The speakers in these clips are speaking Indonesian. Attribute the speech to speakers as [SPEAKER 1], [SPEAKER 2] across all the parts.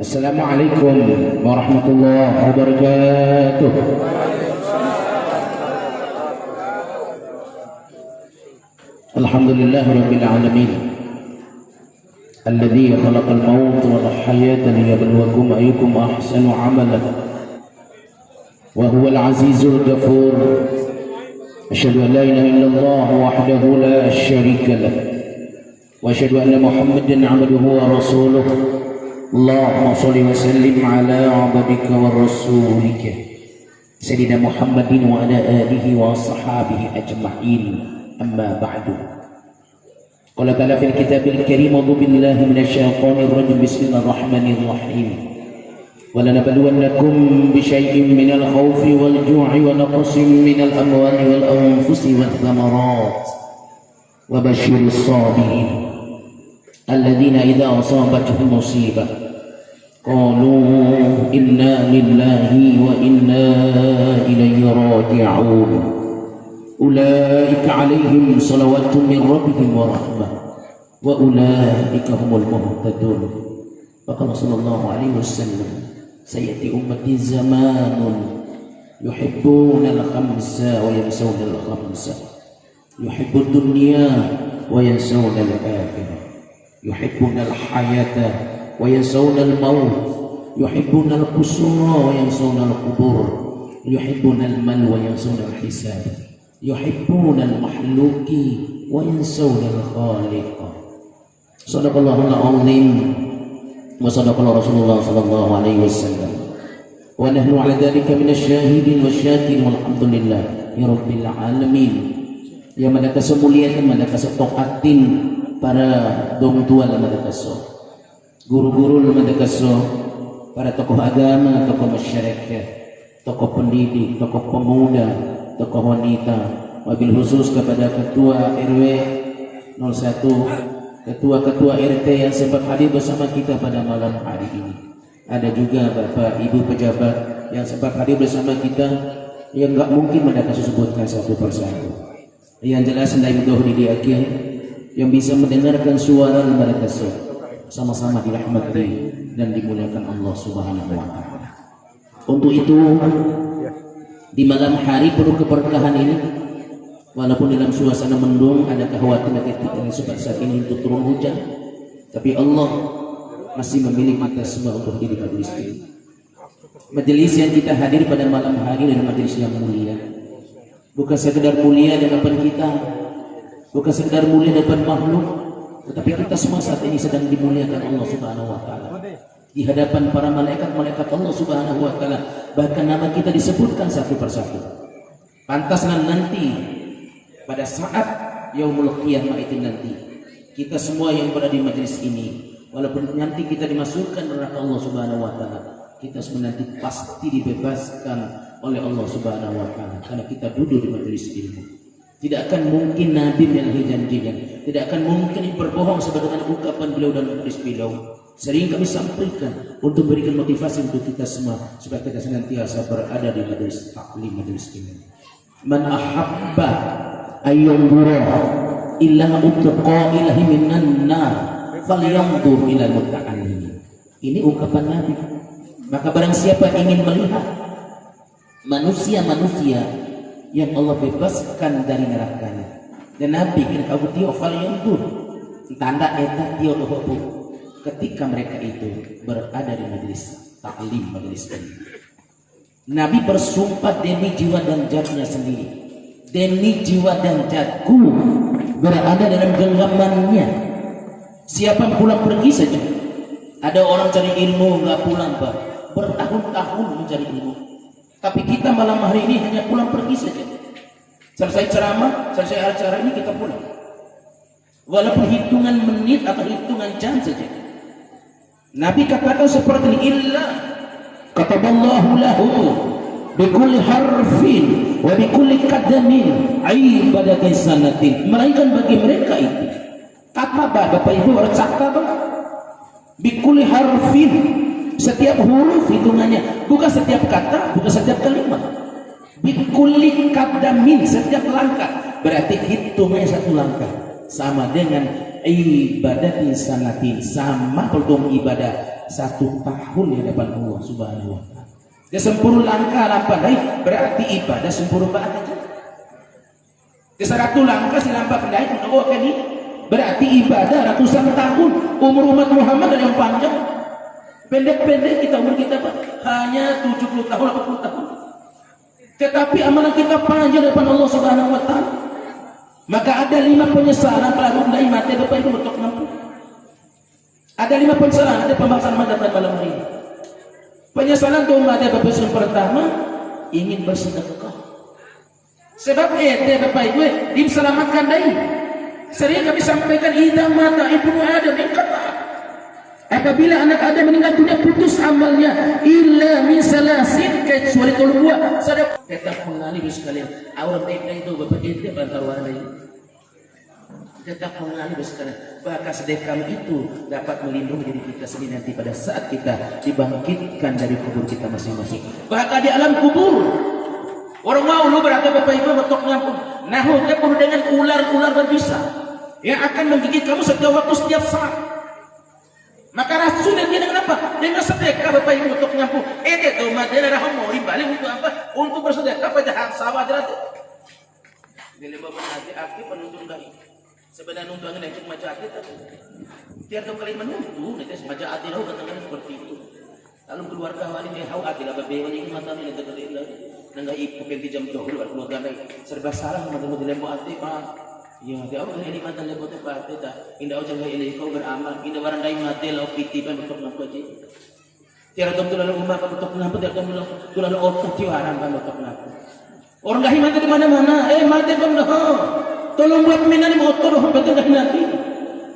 [SPEAKER 1] Assalamualaikum warahmatullahi wabarakatuh. Alhamdulillah rabbil alamin. Alladzi khalaqal maut wal hayata liyabluwakum ayyukum ahsanu amalan. Wa huwal azizul ghafur. Asyhadu an la ilaha illallah wahdahu la syarika lah. Wa asyhadu anna Muhammadan 'abduhu wa rasuluh. Allahumma shalli wa sallim ala 'abdika wa rasulika Sayyidina Muhammadin wa ala alihi wa ashabihi ajma'in. Amma ba'du. Qala ta'ala fil kitabil karim a'udzu billahi minasy syaithanir rajim. Bismillahirrahmanirrahim. Wa lanabluwannakum bi syai'in minal khaufi wal ju'i wa naqsin minal amwali wal anfusi wath thamarat. Wa basyiris sabirin alladzina idza asabatuhum musibah qalu inna lillahi wa inna ilaihi raji'un. Ulaika 'alaihim salawatun min rabbihim wa rahmah wa ulaika humul muhtadun. Faqala sallallahu alaihi wasallam sayati ummati zamanun yuhibbuna al-khamsa wa yansawna al-khamsa, yuhibbud dunya wa yansawna al-akhirah, yuhibbuna al-hayata wa yansawna al-maut, yuhibbuna al-qusura wa yansawna al-qubur, yuhibbuna al-mal wa yansawna al-hisab, yuhibbuna al-mahluki wa yansawna al-khaliq. Sadaqallahul azim wa sadaqallahu Rasulullah sallallahu alaihi wasallam. Wa nahnu ala dzalika minasyahidin wasyakirin walhamdulillah ya rabbil alamin. Ya madaka semuliakan madaka setokaatin para dong tua madakaso, guru-guru madakaso, para tokoh agama, tokoh masyarakat, tokoh pendidik, tokoh pemuda, tokoh wanita, wabil khusus kepada ketua RW 01, ketua-ketua RT yang sempat hadir bersama kita pada malam hari ini. Ada juga Bapak Ibu pejabat yang sempat hadir bersama kita yang nggak mungkin mereka sebutkan satu persatu. Yang jelas hendak di akhir yang bisa mendengarkan suara mereka sama-sama dirahmati dan dimuliakan Allah Subhanahu wa taala. Untuk itu di malam hari penuh keberkahan ini, walaupun dalam suasana mendung ada kekhawatiran ketika saat ini untuk turun hujan, tapi Allah masih memilih kita semua untuk diri majelis ini. Majelis yang kita hadir pada malam hari adalah majelis yang mulia. Bukan sekedar mulia di hadapan kita, bukan sekedar mulia di hadapan makhluk, tetapi kita semua saat ini sedang dimuliakan Allah Subhanahu wa taala. Di hadapan para malaikat-malaikat Allah Subhanahu wa taala, bahkan nama kita disebutkan satu persatu. Pantaslah nanti pada saat yaumul qiyamah itu nanti kita semua yang berada di majelis ini, walaupun nanti kita dimasukkan neraka Allah Subhanahu wa taala, kita semua nanti pasti dibebaskan oleh Allah Subhanahu wa taala karena kita duduk di majelis ilmu. Tidak akan mungkin Nabi menyalahi janjinya, tidak akan mungkin berbohong sebagaimana ucapan beliau dan hadis beliau. Sering kami sampaikan untuk berikan motivasi untuk kita semua supaya kita senantiasa berada di majelis taklim, majelis ilmu. Man ahabba ayyundura illa utqa ilahi minan nar falyanzur ila muta'allim. Ini ungkapan Nabi. Maka barang siapa ingin melihat manusia-manusia yang Allah bebaskan dari nerakanya, dan Nabi kena kau tio falyanzur tanda eta tio lohobu ketika mereka itu berada di majelis taklim, majelis ini. Nabi bersumpah demi jiwa dan zatnya sendiri, demi jiwa dan zatku berada dalam genggamannya. Siapa yang pulang pergi saja. Ada orang cari ilmu nggak pulang, Pak, bertahun-tahun mencari ilmu. Tapi kita malam hari ini hanya pulang pergi saja. Selesai ceramah, selesai acara ini kita pulang. Walaupun hitungan menit atau hitungan jam saja. Nabi katakan seperti ini, illa kataballahu lahu bikulli harfin wa bikulli qadamin ibadatin sanatin. Melainkan bagi mereka itu kata Bapak Ibu orang cakta bikulli harfin, setiap huruf hitungannya, bukan setiap kata, bukan setiap kalimat. Bikulli qadamin, setiap langkah, berarti hitungnya satu langkah sama dengan ibadatin sanatin, sama peltum ibadah 1 tahun di hadapan Allah Subhanahu wa taala. Dia sempurna langkah pandai berarti ibadah sempurna aja. Dia 100 langkah silampa pandai Allah kan ini berarti ibadah ratusan tahun. Umur umat Muhammad yang panjang. Pendek-pendek kita umur kita Pak, hanya 70 tahun 80 tahun. Tetapi amalan kita panjang depan Allah Subhanahu wa taala. Maka ada 5 penyesalan pelaku dai mati Bapak Ibu untuk mampu. Ada 5 penyesalan, ada pembahasan pada malam hari ini. Penyesalan itu ada Bapak yang pertama ingin bersedekah. Sebab Bapak Ibu diselamatkan dai. Sering kami sampaikan idza mata ibnu Adam inqata. Apabila anak Adam meninggal dunia putus amalnya illa min salasin kecuali kalau 2 sedekah. Tetap mengalih sekalian. Awal itu Bapak ente bantar warna ini. Tetap mengalih sekalian. Bahkan sedekah itu dapat melindungi diri kita sendiri nanti pada saat kita dibangkitkan dari kubur kita masing-masing. Bahkan di alam kubur. Orang mau lu berada Bapak Ibu untuk ngampun. Nah, penuh dengan ular-ular berbisa yang akan menggigit kamu setiap waktu setiap saat. Maka Rasul yang dia dengan apa? Dengan sedekah Bapak Ibu untuk ngampun. Itu madena rahmo balik untuk apa? Untuk bersedekah pada hak sawah derajat. Bila bapak nanti aktif penuntun baik. Sebenarnya nuntungan yang cuma jati tapi tiap kali menuntun nanti semacam hati lau katakan seperti itu. Lalu keluarga wali dia hau hati lah bebewan ini mata ini dekat dari lagi. Nengah ibu penti jam dahulu keluarga lain serba salah mata di lembu hati Pak. Ya, dia awak ini mata lembu tu Pak tak. Indah awak jangan ini kau beramal. Indah barang lain mati lau pitipan untuk nampak je. Tiada tu lalu rumah untuk nampak tiada tu lalu otak tiwaran kan untuk nampak. Orang dah mati di mana-mana. Mati pun dah. Tolong buat minat motor betul dah nanti.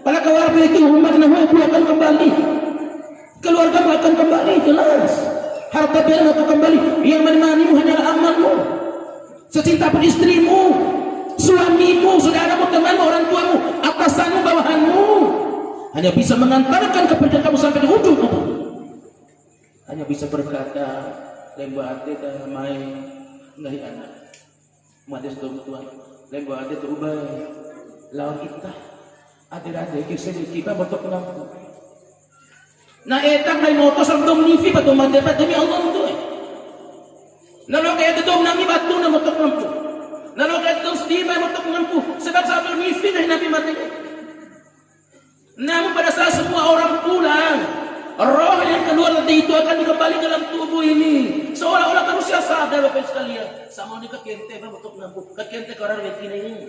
[SPEAKER 1] Kalau kawar itu umat nama aku akan kembali. Keluarga akan kembali jelas. Harta benda akan kembali. Yang menemanimu hanyalah amalmu. Secinta pun istrimu, suamimu, saudaramu, temanmu, orang tuamu, atasanmu, bawahanmu. Hanya bisa mengantarkan kepada kamu sampai di ujung kubur. Hanya bisa berkata, lembah hati dan main nahi anak. Mati sedang tuan. Lembah hati terubah. Lawan kita. Ada kisah kita bentuk mengaku. Nah etang dari motor serta menifi batu mandapat demi Allah untuk. Lalu kaya itu nami batu na bentuk mengaku. Lalu kaya itu sedih bentuk mengaku. Sebab sambil menifi dari Nabi mati. Namun pada saat semua orang pulang, roh yang keluar nanti itu akan dikembali dalam tubuh ini. Seolah-olah manusia sadar Bapak sekalian. Sama ni kekente bentuk mengaku. Kekente ke orang begini ini.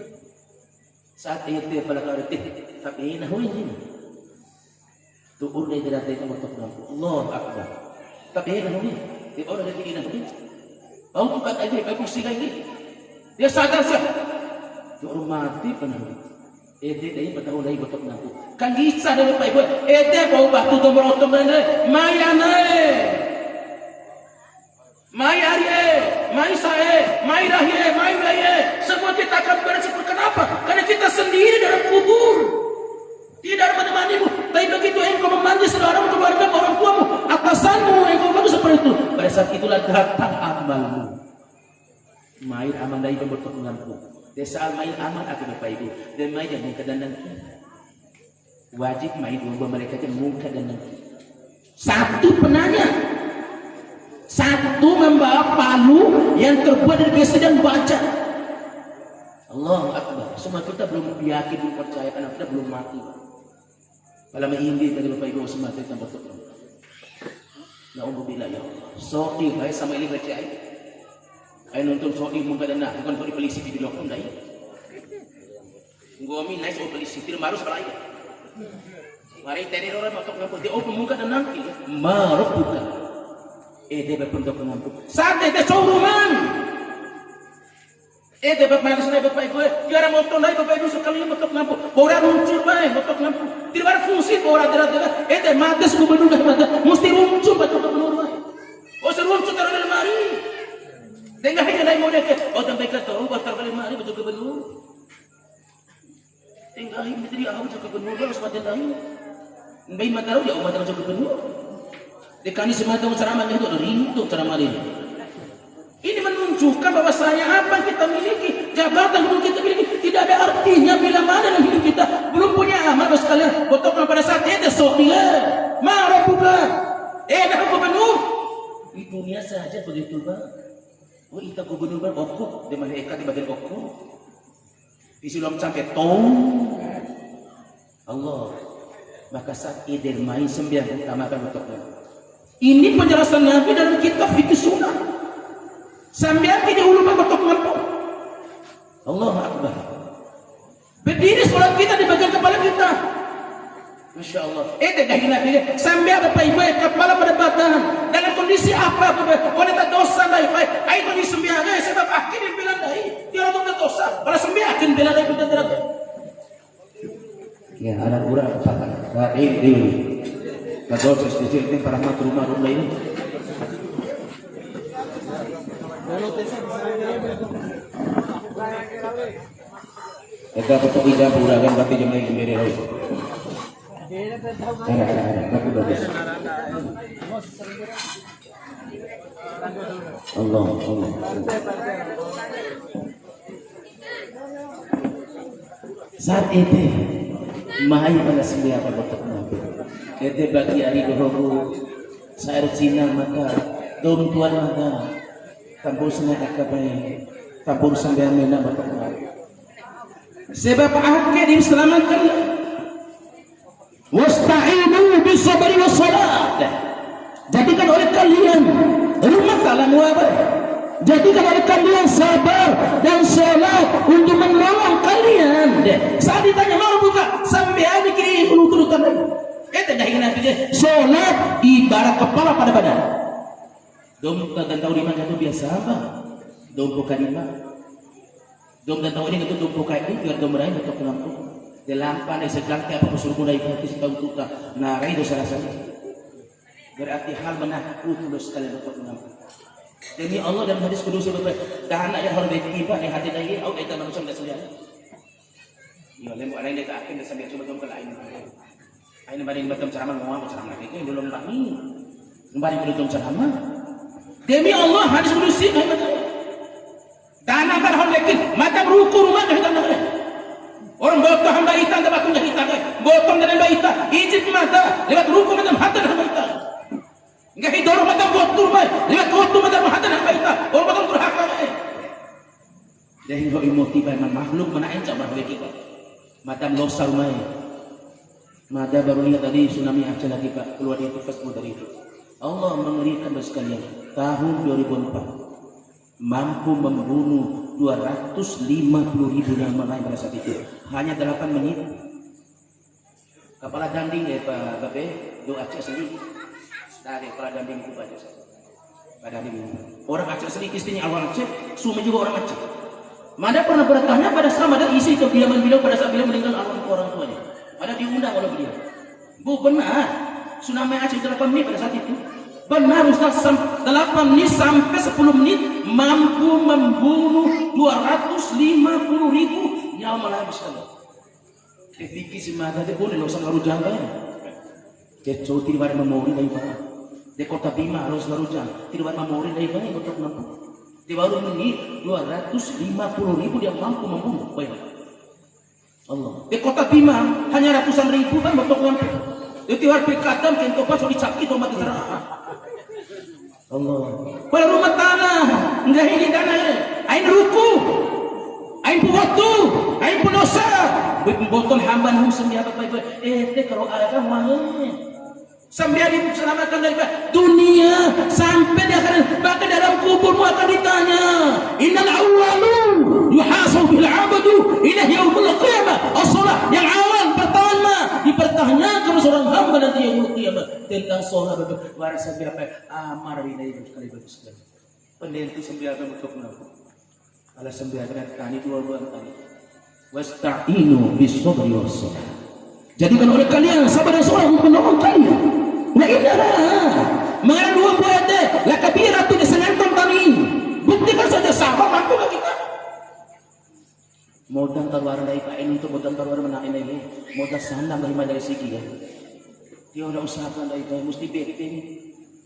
[SPEAKER 1] Saat itu pada karete tapi nah ini tu urang tidak ada untuk nampu Allah akbar tapi nah ini di orang lagi ini nah au bukan aja aku sila ini dia sadar sah tu orang mati pernah dari betul lagi untuk nampu kan bisa dari Pak Ibu bau batu tu berotong dan maya naik maya ye mai sae mai rahye mai laye semua kita akan bersepuluh. Kenapa? Karena kita sendiri dalam kubur tidak menemanimu. Tapi begitu engkau memanggil saudaramu, keluarga, orang tuamu, atasanmu, engkau memanggil seperti itu. Pada saat itulah datang amalmu. Main amal dari bentuk mengampu. Desa main amal aku Bapak Ibu. Dan main dan muka dan nanti. Wajib main dua mereka yang muka dan nanti. Satu penanya. Satu membawa palu yang terbuat dari besi dan baja. Allah Akbar. Semua kita belum yakin, belum percaya karena kita belum mati. Kalau mengindi tadi Bapak Ibu semua kita betul. Nauzubillah ya Allah. So'i baik sama ini baca ayat. Ayat nonton so'i muka dan nak bukan so'i polisi di lokon dah. Ngomi naik so'i polisi tidak marus balai. Mari tadi orang untuk ngampun dia open muka dan nanti maruf buka. Dia berbentuk mengampun. Saat dia showrooman. Dia bermain sana Bapak Ibu. Biar motor naik Bapak Ibu sekali bentuk mengampun. Orang muncul baik bentuk mengampun. Tidak ada fungsi orang tidak. Dia mati gubernur dah mati. Mesti muncul bentuk gubernur baik. Oh seruncul taruh dalam lemari. Dengar hanya naik model ke. Oh sampai ke tahu taruh dalam lemari bentuk gubernur. Tinggal ini jadi awak bentuk gubernur harus mati lain. Baik mata tahu ya umat bentuk gubernur. Dekani semata ceramah itu rindu ceramah ini. Ini menunjukkan bahwa saya apa yang kita miliki, jabatan yang kita miliki
[SPEAKER 2] tidak ada artinya bila mana dalam hidup kita belum punya amal sekalian. Potong pada saat itu sohila, marah buka, dah gubernur. Di dunia saja begitu bang. Oh itu gubernur bang, okuk, di malaikat di bagian okuk. Di silam sampai tong. Allah, maka saat idil main sembilan utamakan untuknya. Ini penjelasan Nabi dalam kitab fikih sunnah. Sambil di ulama betul ngampung. Allahu Akbar. Berdiri sholat kita di bagian kepala kita. Masya Allah. Dah Nabi sambil Bapak Ibu kepala pada badan dalam kondisi apa? Wanita dosa baik. Ai kondisi sembilan sebab akhirnya bilang dah. Dia orang dosa. Kalau sembilan akan bilang dah kita terakhir. Ya, ada kurang apa? Ini kalau sesuatu ini para mat rumah ini. Kita betul ijab uragan tapi jangan gembira lagi. Ada, tapi bagus. Allah. Saat itu mahai pada sembilan betul nabi. Itu bagi hari dohoku saya Cina maka dom tuan maka tampur senang akabai tampur sambil mena betul nabi. Sebab akhir diselamatkan. Wasta'inu bisabri wassalat. Jadikan oleh kalian rumah dalam wabah. Jadikan oleh kalian sabar dan salat untuk menolong kalian. Saat ditanya mau buka sampai hari kiri urut-urutan lagi. Kita dah ingat dia. Salat ibarat kepala pada badan. Dom dan tahu di mana itu biasa apa? Dom bukan di mana. Dom dan tahu ini itu dom bukan ini biar dom meraih untuk lampu. Delampan yang segala apa suruh mulai hati setahun tuka narai dosa rasanya. Berarti hal menakut terus sekali untuk lampu. Demi Allah dan hadis kudus berkata, dah anak yang harus tiba di hati lagi, au kita manusia tidak selia. Ya, lembu ada yang dia akan dia sambil coba ke lain. Aina banding batam ceramah ngomong ceramah itu yang belum kami. Kembali ke dalam ceramah. Demi Allah hadis kudus ini betul. Dan anak harus yakin, mata berukur rumah dah tanah. Orang botol hamba itan tak bakung dah itan. Botol dan hamba itan, ijib mata lewat ruku macam hata hamba itan. Enggak hidup macam botol mai, lewat botol macam hata hamba itan. Orang botol durhaka. Jadi kalau emosi memang makhluk mana encak bahwa kita. Macam losar mai. Mada baru lihat tadi tsunami Aceh lagi Pak, keluar dari Facebook dari itu. Allah mengerikan bagi sekalian. Tahun 2004 mampu membunuh 250.000 yang lain pada saat itu. Hanya 8 menit. Kepala danding ya Pak Babe, do Aceh sendiri. Dari kepala danding itu aja. Pada ini orang Aceh sendiri istrinya awal Aceh, suami juga orang Aceh. Mada pernah bertanya pada sama ada isi kediaman beliau pada saat beliau meninggal orang tuanya. Ada diundang oleh beliau. Bu benar, tsunami Aceh 8 menit pada saat itu. Benar Ustaz, 8 menit sampai 10 menit mampu membunuh 250.000 nyawa malah sekali. Fikir semada dia boleh losan larujang kan? Dia tidak ada memori dari mana? Di kota Bima harus larujang, tidak ada memori dari mana untuk mampu. Di baru menit 250.000 dia mampu membunuh. Baik. Allah. Di kota Bima hanya ratusan ribu kan untuk mampu. Di tiwar pikatan kento pas dicaki tomat di sana. Allah. Pada rumah tanah, enggak ini tanah. Ain ruku, ain puwatu, ain punosa. Botol hamba nung sambil apa apa. Kalau ada mana? Sambil diselamatkan dari dunia sampai di akhirat. Bahkan dalam kuburmu akan ditanya. Innal awwalu yuhasabu bil abdu ila yaumil qiyamah. As-shalah yang awal pertama dipertanyakan seorang hamba nanti yaumil qiyamah tentang salat waris sambil apa amar ini sekali bagus sekali. Pendentu sambil apa untuk menapa? Ala sambil tani dua tani. Wasta'inu bis-sabri was-salah. Jadikan oleh kalian sabar dan salat untuk menolong kalian. Nah indah mengenai dua buah deh lah kabiratu disenangkan tanin buktikan saja sabar mampu kita modal taruhan dari kain untuk modal taruhan menaik ini modal sana bagaimana dari segi ya dia udah usahakan dari kain mesti bete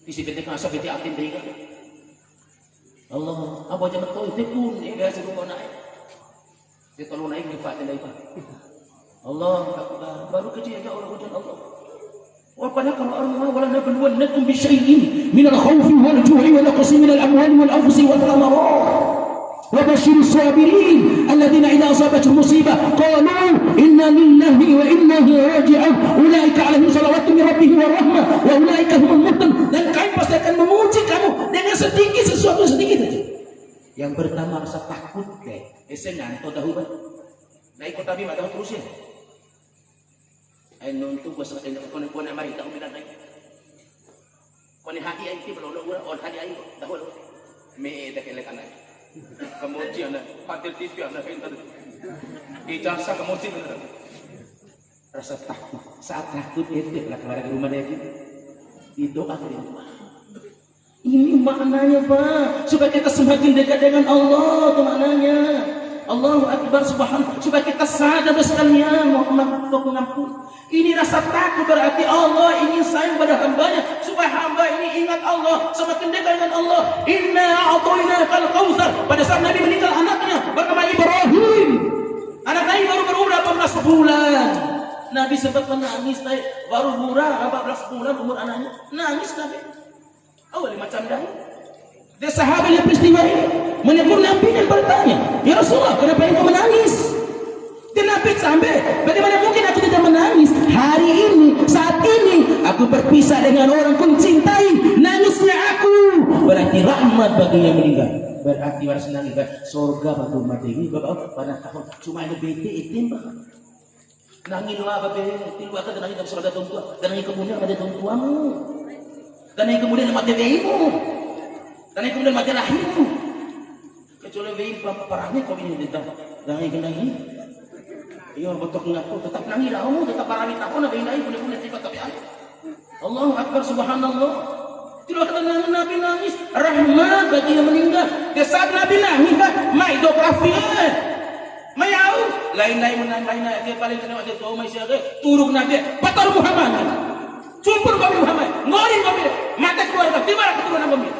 [SPEAKER 2] isi bete kasar bete atin dari kan Allah apa aja betul itu pun yang biasa rumah naik Dia tolong naik lipat dan lipat. Allah Akbar. Baru kecil aja orang ujian Allah. Walaupun kalau orang wala nabluwannakum bi syai'in min al-khawfi wal-ju'i wa naqsin min al-amwali wal-anfusi wath-thamarat. Wa basyirus sabirin alladziina idza asabatuhum musibah qalu inna lillahi wa inna ilaihi raji'un. Ulaika 'alaihim shalawatun min rabbihim wa rahmah wa ulaika humul muhtadun. Dan kami pasti akan memuji kamu dengan sedikit sesuatu sedikit saja. Yang pertama rasa takut deh. Esengan atau dahulu. Naik kota Bima dah terusin. Ai nontu gua sangat enak kau nak mari tahu bilang naik. Kau ni hati ai ti belum on hati ai dahulu. Me dah kelak anak. Kemudian patil TV anak pintar. Ijazah kemudian rasa takut. Saat takut itu lah keluar dari rumah dia. Didoa dari rumah. Ini maknanya Pak, supaya kita semakin dekat dengan Allah, itu maknanya. Allahu Akbar subhanahu, supaya kita sadar sekalian, mohon pengampun. Ini rasa takut berarti Allah ingin sayang pada hambanya, supaya hamba ini ingat Allah, semakin dekat dengan Allah. Inna a'tainakal kautsar. Pada saat Nabi meninggal anaknya bernama Ibrahim. Anak Nabi baru berumur 18 bulan. Nabi sempat menangis, baru umur 14 bulan umur anaknya. Nangis Nabi. Awal macam dah. Dia sahabat yang peristiwa ini menegur Nabi dan bertanya, ya Rasulullah, kenapa engkau menangis? Dan Nabi sampai, bagaimana mungkin aku tidak menangis? Hari ini, saat ini, aku berpisah dengan orang ku cintai. Nangisnya aku berarti rahmat bagi yang meninggal. Berarti harus nangis. Surga bagi umat ini. Bapak pada tahun cuma ada bete itim. Nangis lah bapak. Tilu akan nangis dari surga tua. Dan nangis kemudian ada tuamu. Dan yang kemudian mati bayimu, dan yang kemudian mati lahirmu. Kecuali bayi parahnya kau ini tetap nangis kenangi. Iya betul ngaku tetap nangis lah kamu, tetap parah kita pun bayi nangis punya sifat tapi ayat. Allahu Akbar subhanallah. Tidak kata Nabi nangis, rahmat bagi yang meninggal. Di saat Nabi nangis, mai do kafir, mai au, lain-lain menang-lain dia paling kena dia tahu mai siapa, turun Nabi, batal Muhammad. Cumpur Nabi Muhammad, ngorin Nabi, mata keluarga, di mana keturunan Nabi?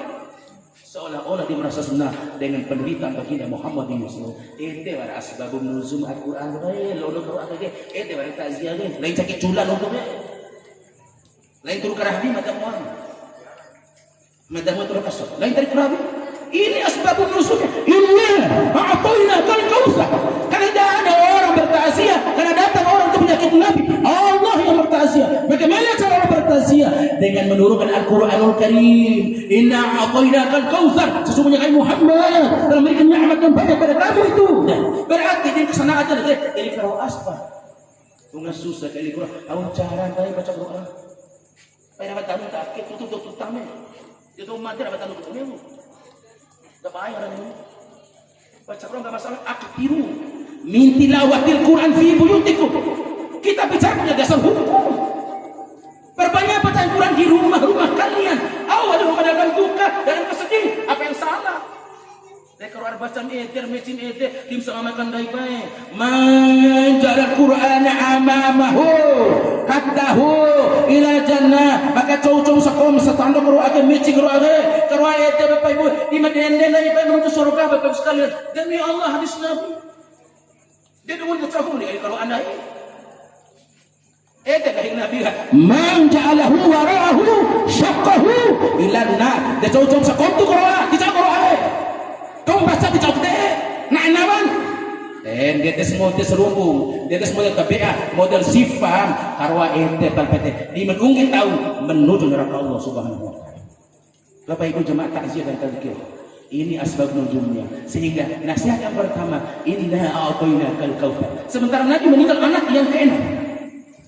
[SPEAKER 2] Seolah-olah dia merasa senang dengan penderitaan baginda Muhammad SAW. Ente pada asbabun nuzul Al-Quran, lono Quran lagi, ente pada takziah lagi, lain sakit culan untuknya, lain turun kerahdi macam mana? Macam mana turun kasut, lain tarik kerahdi. Ini asbabun nuzulnya. Inna a'tainakal kautsar. Karena tidak ada orang bertakziah, karena datang orang untuk menyakiti Nabi. Allah yang bertakziah. Bagaimana cara orang bertakziah? Dengan menurunkan Al-Quranul Karim. Inna a'tainakal kautsar. Sesungguhnya kami Muhammad telah memberikan nikmat yang banyak pada kamu itu. Berarti dia kesana aja ini kalau asbab. Tungas susah kali Quran. Awak cara baik baca Quran. Pada dapat tahu tak tutup tamen. Itu mati dapat tahu ketemu. Tak payah orang ini. Baca Quran enggak masalah, aktiru. Min tilawatil Quran fi buyutikum. Kita bicara punya dasar hukum. Perbanyak baca Quran di rumah-rumah kalian. Awal mengadakan duka dan kesedih. Apa yang salah? Kalau ada baca eter, mesin eter, tim sama makan baik-baik. Man jala Quran amamahu, katahu ila jannah. Maka cowok-cowok sekom setanduk ruaga, mesin ruaga, keruah eter bapak ibu, di madenden lagi bapak menuju surga bapak sekalian. Demi Allah hadis Nabi. Dia dengar kecahul ni kalau anda ini. Eter kahing Nabi. Man ja'alahu wara'ahu syaqqahu ila nar. Dia cowok-cowok sekom tu keruah, kita keruah. Kau baca di cakap deh, nak nawan. Dan dia semua dia serumbung, dia semua dia tabiat, model sifat, karwa ente palpete. Di menunggu tahu menuju neraka Allah Subhanahu Wa Taala. Bapak Ibu jemaat takziah dan tazkir. Ini asbab nuzulnya. Sehingga nasihat yang pertama, inna a'tainakal kautsar. Sementara Nabi meninggal anak yang keenam.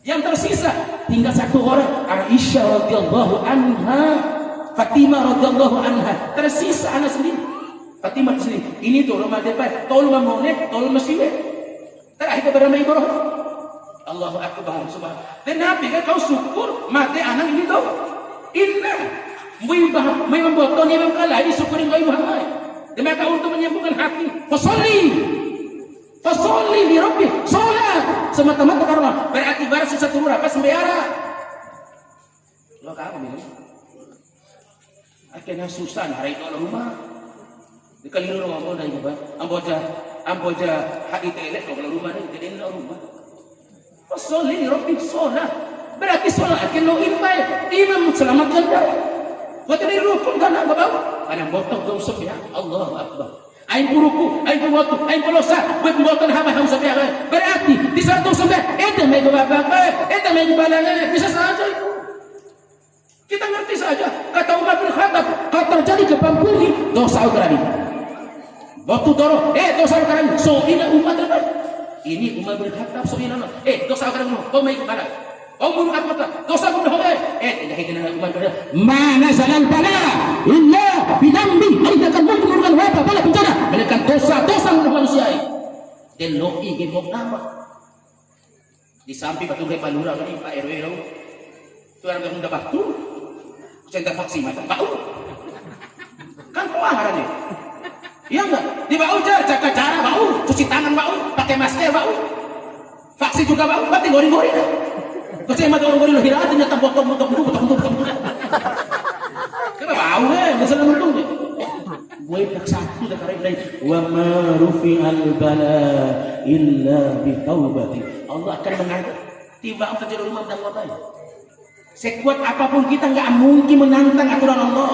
[SPEAKER 2] Yang tersisa tinggal satu orang, Aisyah radhiyallahu anha, Fatimah radhiyallahu anha. Tersisa anak sendiri. Fatimah di sini. Ini tu rumah depan. Tolong memonek, tolong masih. Terakhir kepada Nabi Ibrahim. Allahu Akbar subhanallah. Dan Nabi kan kau syukur mati anak ini tu. Inna. Membuat tahun yang kalah disyukurin kau Muhammad. Dan maka untuk menyembuhkan hati. Fasolli li Rabbi. Solat. Semata-mata karena berarti barat satu murah. Pas sembiara. Lo kau bilang. Akhirnya susah hari itu rumah. Di kali rumah dari apa? Amboja amboja hati telek kalau rumah ni jadi nak rumah. Fasolli rabbik solat. Berarti solat kena imam selamatkan dah. Kata dia rukun kan nak bawa. Kadang botol kau usap ya. Allahu Akbar. Ain buruku, ain buatu, ain polosa, buat buatan hamba hamba sampai berarti di satu sampai itu mega bapak, itu mega balangan bisa saja itu. Kita ngerti saja. Kata Umar bin Khattab, kalau terjadi gempa bumi, dosa ukrani. Waktu doro, dosa ukrani. So ini umat terbaik. Ini Umar bin Khattab so ini dosa ukrani. Kau mai kemana? Kau buruk apa? Dosa bunuh tidak kena Umar bin Khattab. Mana jalan bala? Illa bidambi. Ada kan menurunkan wabah bala bencana. Mereka dosa bunuh manusia ini. Dan loi gemok nama. Di samping batu mereka lurah ini Pak RW lalu. Itu orang yang mendapat tu. Centang vaksin macam bau. Kan pelanggaran ni. Iya enggak? Di bau jaga jarak bau, cuci tangan bau, pakai masker bau. Vaksin juga bau, berarti gori-gori. Kasi mata gori-gori lo hiratin niya tambok. Kaya bau masalah nuntung ni. Buhay nagsatu na karin wa ma rufi'al bala illa bitawbati. Allah akan mengangkat. Tiba ang terjadi rumah dan watai. Sekuat apapun kita nggak mungkin menantang aturan Allah.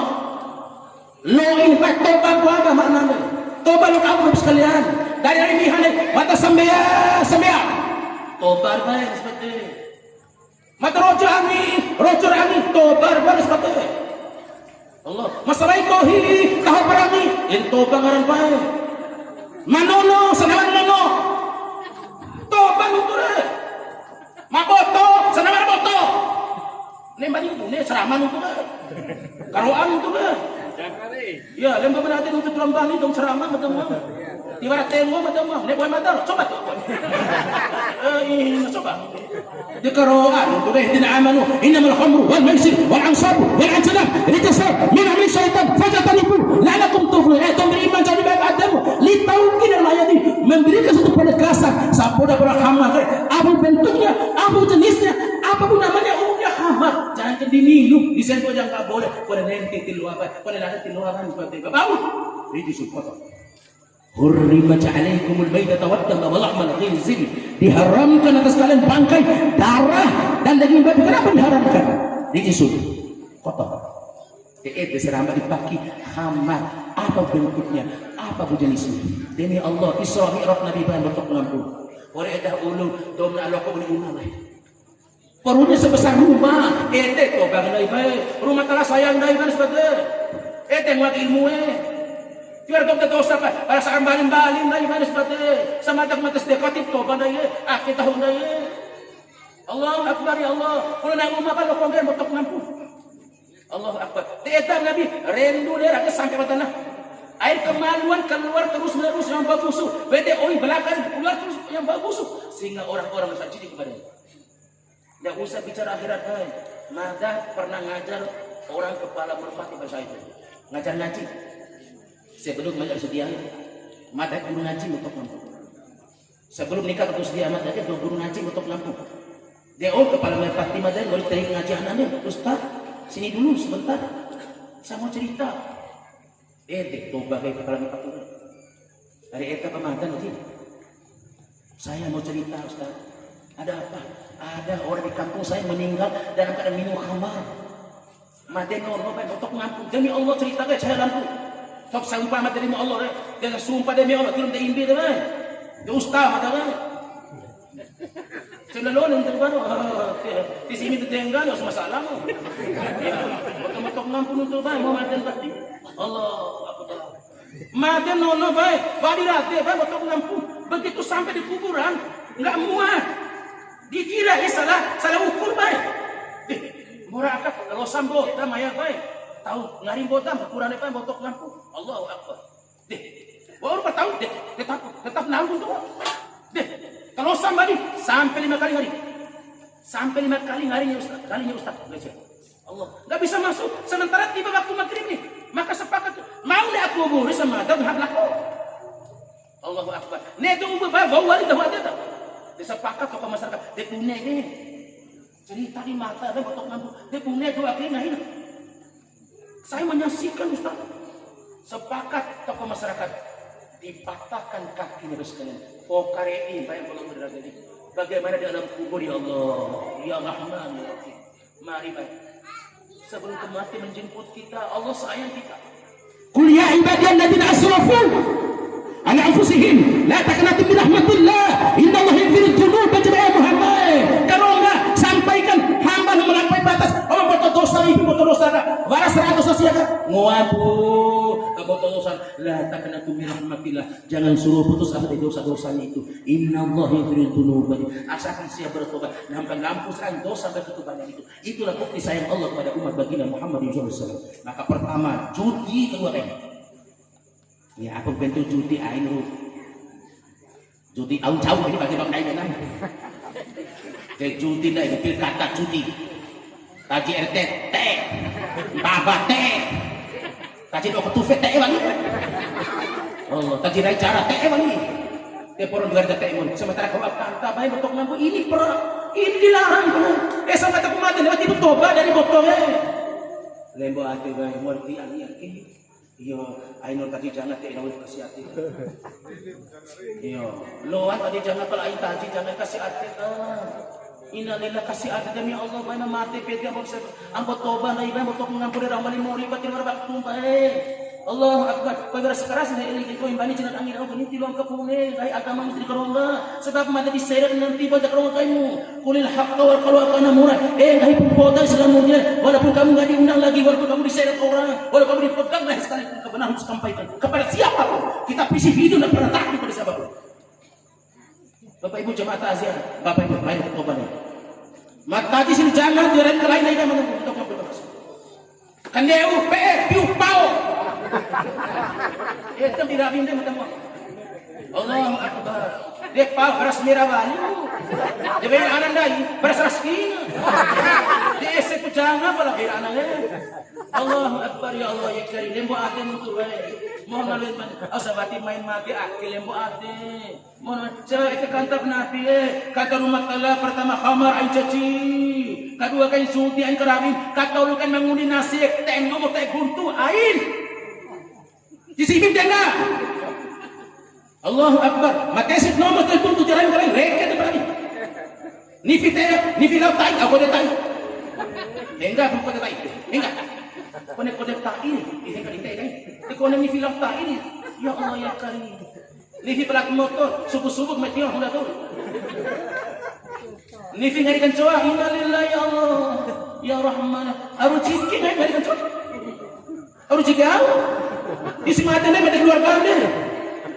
[SPEAKER 2] Lo impact toba apa maknanya? Toba lo kamu sekalian. Dari hari ini hari mata sembia. Toba baik seperti. Mata rojo angin toba baik seperti. Allah masalah kohi tahu perangi in toba ngaran baik. Manono senawan nono. Toba nuture. Maboto senawan boto. Lembah itu, ini seraman itu kan, karoan itu kan. Ya, lembah berarti untuk lembah itu seraman betul kan. Tiba-tiba tengok betul kan. Ini boleh madar, coba tu. Ini coba. Di karoan itu deh tidak amanu. Innamal khamru wal maisir wal ansabu wal ansalam. Rijsan min amri syaitan fajatanibu. La'alakum tuflihun. Beriman jadi baik adamu. Litaukin al-ayati memberikan satu penegasan. Sapoda berhamad. Apa bentuknya, apa jenisnya, apapun namanya umumnya hamad. Jangan diminum, disentuh jangan nggak boleh. Pada nanti tiluapan, pada nanti tiluapan seperti bau. Ini support. Hurrimat alaikumul maitata waddama wa lahmal khinzir. Diharamkan atas kalian bangkai, darah dan daging babi. Kenapa diharamkan? Dijisut kotor. Diserama dipaki hamad. Apa bentuknya? Apa jenisnya? Demi Allah, Isra Mi'raj Nabi Ibrahim bentuk lampu. Orang dah ulung, domna Allah kau beli umah. Perutnya sebesar rumah, kau bangun baik. Rumah telah sayang baik seperti. Muat ilmu Tiada kau kata usah apa? Para sekarang balin seperti. Sama tak mata sedekatif kau pada kita hundai. Allah Akbar ya Allah. Kalau nak rumah kalau kau bentuk lampu. Allah Akbar. Tiada Nabi rendu dia rakyat sampai matana. Air kemaluan keluar terus menerus yang bagus. Bede oi belakang keluar terus yang bagus. Sehingga orang-orang bisa jadi kepadanya. Tidak usah bicara akhirat. Mada pernah ngajar orang kepala merpati bahasa itu. Ngajar ngaji. Sebelum ngajar sedia. Mada guru ngaji untuk lampu. Sebelum nikah untuk sedia mada dia guru ngaji untuk lampu. Dia kepala merpati mada boleh tarik ngaji anaknya. Ustaz, sini dulu sebentar. Saya mau cerita. Toba kayak kepala merpati. Dari Eka Pemadan nanti. Saya mau cerita Ustaz. Ada apa? Ada orang di kampung saya meninggal dalam keadaan minum khamar. Mati normal baik untuk ngampun. Demi Allah cerita ke saya lampu. Sok sumpah mati demi Allah. Dia sumpah demi Allah. Turun dia imbi dia. Dia ustaz mata kan. Senalon yang terbaru. Di sini tertinggal semua masalah. Betul-betul ngampun untuk baik. Mau mati pasti. Allah Akbar. Mati normal baik. Badi rati baik untuk ngampun. Begitu sampai di kuburan enggak muat. Dikira salah ukur baik. Murah akak kalau sambo dah maya baik. Tahu ngarim botam ukuran apa botok lampu. Allahu Akbar. Baru tahu tetap nanggung tu. Kalau sambadi sampai 5 kali hari. Sampai 5 kali harinya Ustaz. Kalinya Ustaz. Allah. Enggak bisa masuk sementara tiba waktu maghrib ni. Maka sepakat mau le aku buru sama dah hablako. Allahu Akbar. Ne tu bau wali dah ada. Disepakat tokoh masyarakat, dia punya ini cerita di mata, dia botok lampu, dia punya dua akhirnya ini. Saya menyaksikan Ustaz, sepakat tokoh masyarakat, dipatahkan kakinya sekalian. Pokare ini baik Allah beragam. Bagaimana di alam kubur ya Allah, ya Rahman ya Rahim. Mari baik. Sebelum kematian menjemput kita, Allah sayang kita. Qul ya ibadiyalladzina asrafu ala anfusihim la taqnatu min rahmatillah innallaha yaghfiru dzunuba jami'an. Muhammad kalau enggak sampaikan hamba yang melampaui batas Allah berbuat dosa ini berbuat dosa waras 100 dosa siapa ngapu berbuat dosa la taqnatu min rahmatillah, jangan suruh putus asa dari dosa-dosanya itu. Innallaha yaghfiru dzunuba, asalkan siap bertobat sampai ngampuskan dosa bertobatnya itu. Itulah bukti sayang Allah kepada umat baginda Muhammad SAW. Maka pertama judi, kedua ya apa bentuk judi ainu judi au jauh ini bagi bang lain kan judi lah itu kata judi taji RT T baba T taji do ketufe T wangi Allah taji rai cara T wangi teporon luar T mon sementara kau kata baik betok ngampu ini dilarang sampai tak mati lewat itu toba dari botolnya lembo hati baik morti ani iyo, aino tadi jangan teh nawit kasih hati. Iyo, loan tadi jangan kalau ain tadi jangan kasih hati. Innalillah kasih hati demi Allah baina mati peti ambot toba na iba botok ngampuri ramal mori batin warba tumpae. Allahu akbar. Pagara sekeras na ini ko imbani jinan angin ako ni tilong kapune kay agama mesti karonga sebab mata diseret nanti pada karonga kamu. Kulil haqqa wal qalu kana murad. Dahil pun Islamnya walaupun kamu enggak diundang lagi, walaupun kamu diseret orang, walaupun kamu dipegang lah sekali kebenaran sampaikan kepada siapa pun. Kita visi video dan pernah takut pada siapa pun. Bapak Ibu jemaah takziah, Bapak Ibu main ketobanya. Maka di sini jangan diorang ke lain lagi menunggu untuk bertobat. Kan dia piu pau. Itu tidak pindah ketemu. Allahu akbar. Dia pau beras merah bali. Dia beri anak dai beras raskina. Dia ese pujanga pala beri anaknya. Allahu akbar ya Allah ya karim. Lembu ate mutu bae. Mohon maaf man. Asabati main mati akil lembu ate. Mohon saya itu kantap nabi kata rumah Allah pertama khamar ain caci. Kedua kain suti ain keramin. Kata ulukan mengundi nasi teng nomor teng guntu ain. Di sini dengar. Allahu akbar. Matesit nomor teng guntu jalan kalian reket berani. Nifi lau tai aku dia tai. Enggak bukan tai. Enggak. Kone tai. Ini kan tai kan. Kone nifi lau tai. Ya Allah ya karim. Nifi pelak motor subuh-subuh mati orang dah tahu. Nifi ngarikan coa innalillahi ya Allah ya Rahman. Aru cikin ngarikan coa. Aru cikau. Di sematane mati keluarga dia.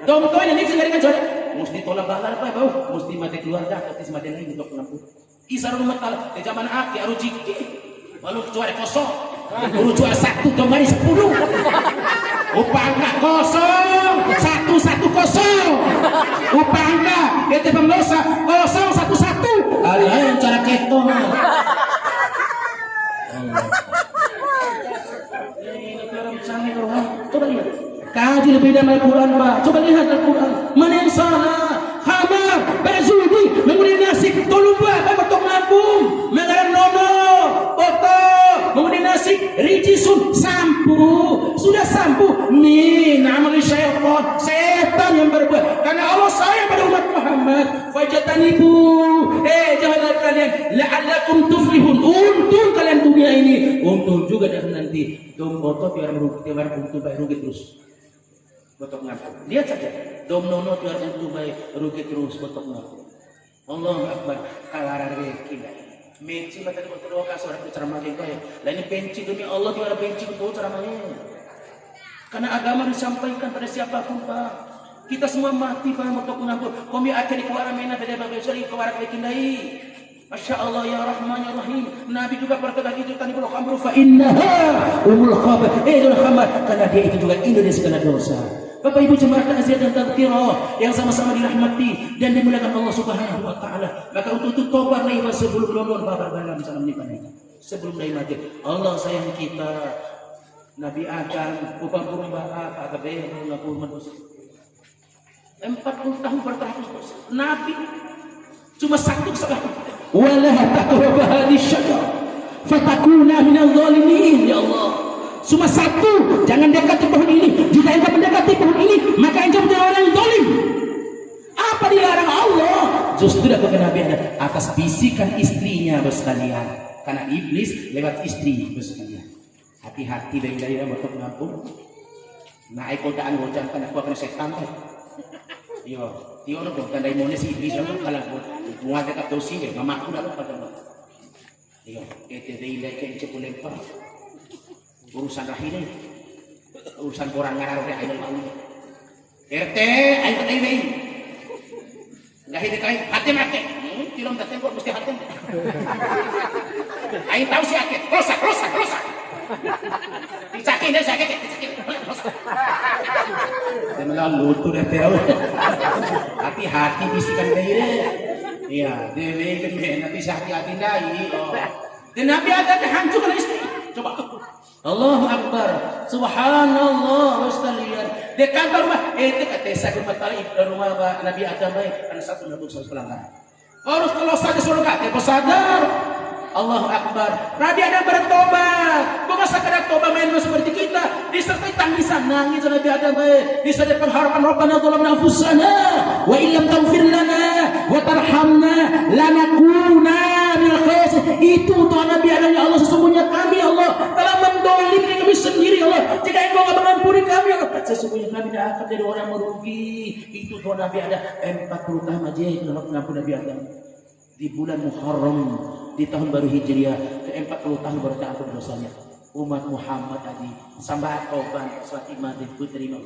[SPEAKER 2] Dong-dong nifi ngarikan coa. Mesti tolak balar apa bau. Mesti mati keluarga tapi sematane untuk lampu. Isar rumah tal di zaman aki aru cikin. Walau juara kosong. Baru juara 1 kembali 10. Upah angka kosong 110. Upah angka itu pemdosa 011. Alain cara keto. Coba lihat. Kaji lebih dalam Al-Quran, Pak. Coba lihat Al-Quran. Mana yang salah? Khamar, berzudi, mengundi nasi, tolumba, betok ngapung, mengaran nono, foto, mengundi nasi, rijisun, sampu, sudah sampu. Nih, namanya syaitan, setan yang berbuat. Karena Allah sayang pada umat Muhammad. Fajatanibu, janganlah kalian, la'allakum tuflihun. Untung kalian dunia ini, untung juga dah nanti. Dom foto biar merugi, biar untung baik rugi terus. Botok ngaku. Lihat saja. Dom nono biar untung baik rugi terus botok ngaku. Allahu akbar. Kalara reki. Benci mata di botok doa suara ceramah itu ya. Lain benci demi Allah biar benci betul ceramahnya. Karena agama disampaikan pada siapapun Pak. Kita semua mati Pak botok ngaku. Kami akan dikeluarkan mena pada bagai sering keluar lekindai. Masya Allah ya Rahman ya Rahim. Nabi juga berkata itu tadi kalau khamru fa innaha umul khabar. Itu khamar karena dia itu juga induk dari segala dosa. Bapak Ibu jemaah takziah dan tadzkirah yang sama-sama dirahmati dan dimuliakan Allah Subhanahu wa taala. Maka untuk itu tobat lagi sebelum lulur babar dalam salam nipan. Sebelum dari mati. Allah sayang kita. Nabi Adam upah burung bahak agak bayar ngapur manusia. 40 tahun bertahun Nabi cuma satu kesalahan. Wala taqrabu hadhihi syajar fatakuna minadh dhalimin ya Allah. Cuma satu, jangan dekati pohon ini. Jika engkau mendekati pohon ini, maka engkau menjadi orang justru aku Nabi Adam atas bisikan istrinya sekalian, karena iblis lewat istri sekalian. Hati-hati dari motor ngampung. Nah, aku tak anggojang kan aku akan setan. Yo, tio no kan dari mana si iblis aku kalah muat dekat dosi deh, mamaku dah pada. Yo, dari lagi cepu lempar. Urusan rahim urusan kurang ngarang oleh ayo mau. RT, ayo ini. Enggak hidup kain, hati. Tilom tak tembok mesti hati. Ayo tahu si akeh, rosak. Dicakin deh sakit. Jangan lutu deh tahu. Hati-hati bisikan dia. Iya, dewe kan nanti hati-hati dai. Dan Nabi ada hancurkan istri. Coba. Allahu Akbar, Subhanallah sekalian. Di kantor mah, itu kata saya kembali di rumah Nabi Adam ada satu Nabi Sallallahu. Kalau saja surga, dia sadar. Allahu Akbar. Nabi Adam bertobat. Bukan sekadar tobat main seperti kita. Disertai tangisan nangis Nabi Adam. Disertai pengharapan Rabbana zalamna anfusana wa illam taghfir lana wa tarhamna lanakuna minal khasirin. Itu doa Nabi Adam, ya Allah, sesungguhnya kami Allah telah mendolimi diri kami sendiri Allah. Jika Engkau enggak mengampuni kami Allah, sesungguhnya kami tidak akan jadi orang merugi. Itu doa Nabi Adam 40 tahun aja mengampuni Nabi Adam. Di bulan Muharram di tahun baru Hijriah ke 40 tahun baru diampun dosanya. Umat Muhammad tadi sambat tobat salat iman diterima.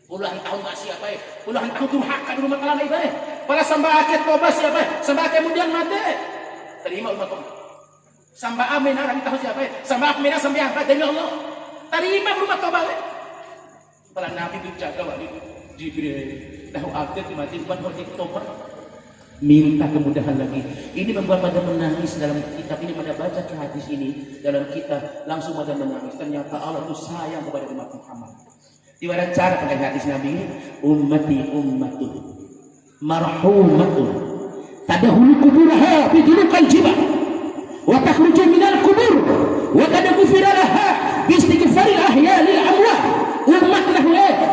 [SPEAKER 2] Puluhan tahun masih apa ya? Puluhan tahun durhaka di rumah kalah ibadah. Para sambah akhir tobat siapa? Sambah kemudian mati. Terima umat Allah. Sambah amin arah tahu siapa? Sambah amin sampai apa demi Allah. Terima rumah tobat. Para nabi berjaga wali Jibril. Dah akhir mati buat wajib tobat. Minta kemudahan lagi. Ini membuat pada menangis dalam kitab ini, pada baca ke hadis ini dalam kitab langsung pada menangis. Ternyata Allah itu sayang kepada umat Muhammad. Di mana cara pada hadis Nabi ini, ummati ummatun marhumatun tadahulu kuburaha bidulukal jibah wa takhruju minal kubur wa tadghufira laha bi istighfaril ahya lil amwat.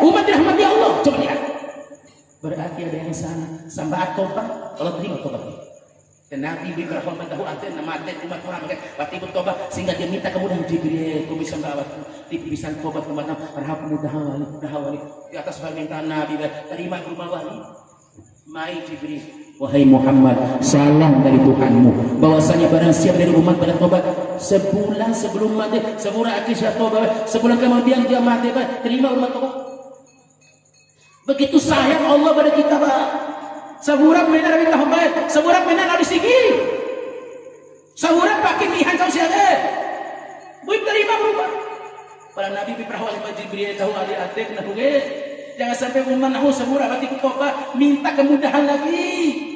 [SPEAKER 2] Umat rahmati Allah. Coba lihat. Berarti ada yang sana sambat tobat, Allah terima tobatnya. Dan Nabi berahmat tahu aten nama aten umat Muhammad berarti bertobat sehingga dia minta kemudahan Jibril, kau bisa bawa bisa tobat umat kemudahan di atas permintaan Nabi terima rumah wali. Mai Jibril, wahai Muhammad, salam dari Tuhanmu bahwasanya barang siapa dari umat pada tobat sebulan sebelum mati, sebulan akhir tobat, sebulan kemudian dia mati, terima umat tobat. Begitu sayang Allah pada kita, Pak. Seburak menar Nabi Muhammad, seburak menar Nabi Sigi. Seburak pakai lihan tahu siapa? Buat terima berubah. Para Nabi berperawal Pak Jibril tahu ali atek nah jangan sampai umat nahu seburak berarti tobat minta kemudahan lagi.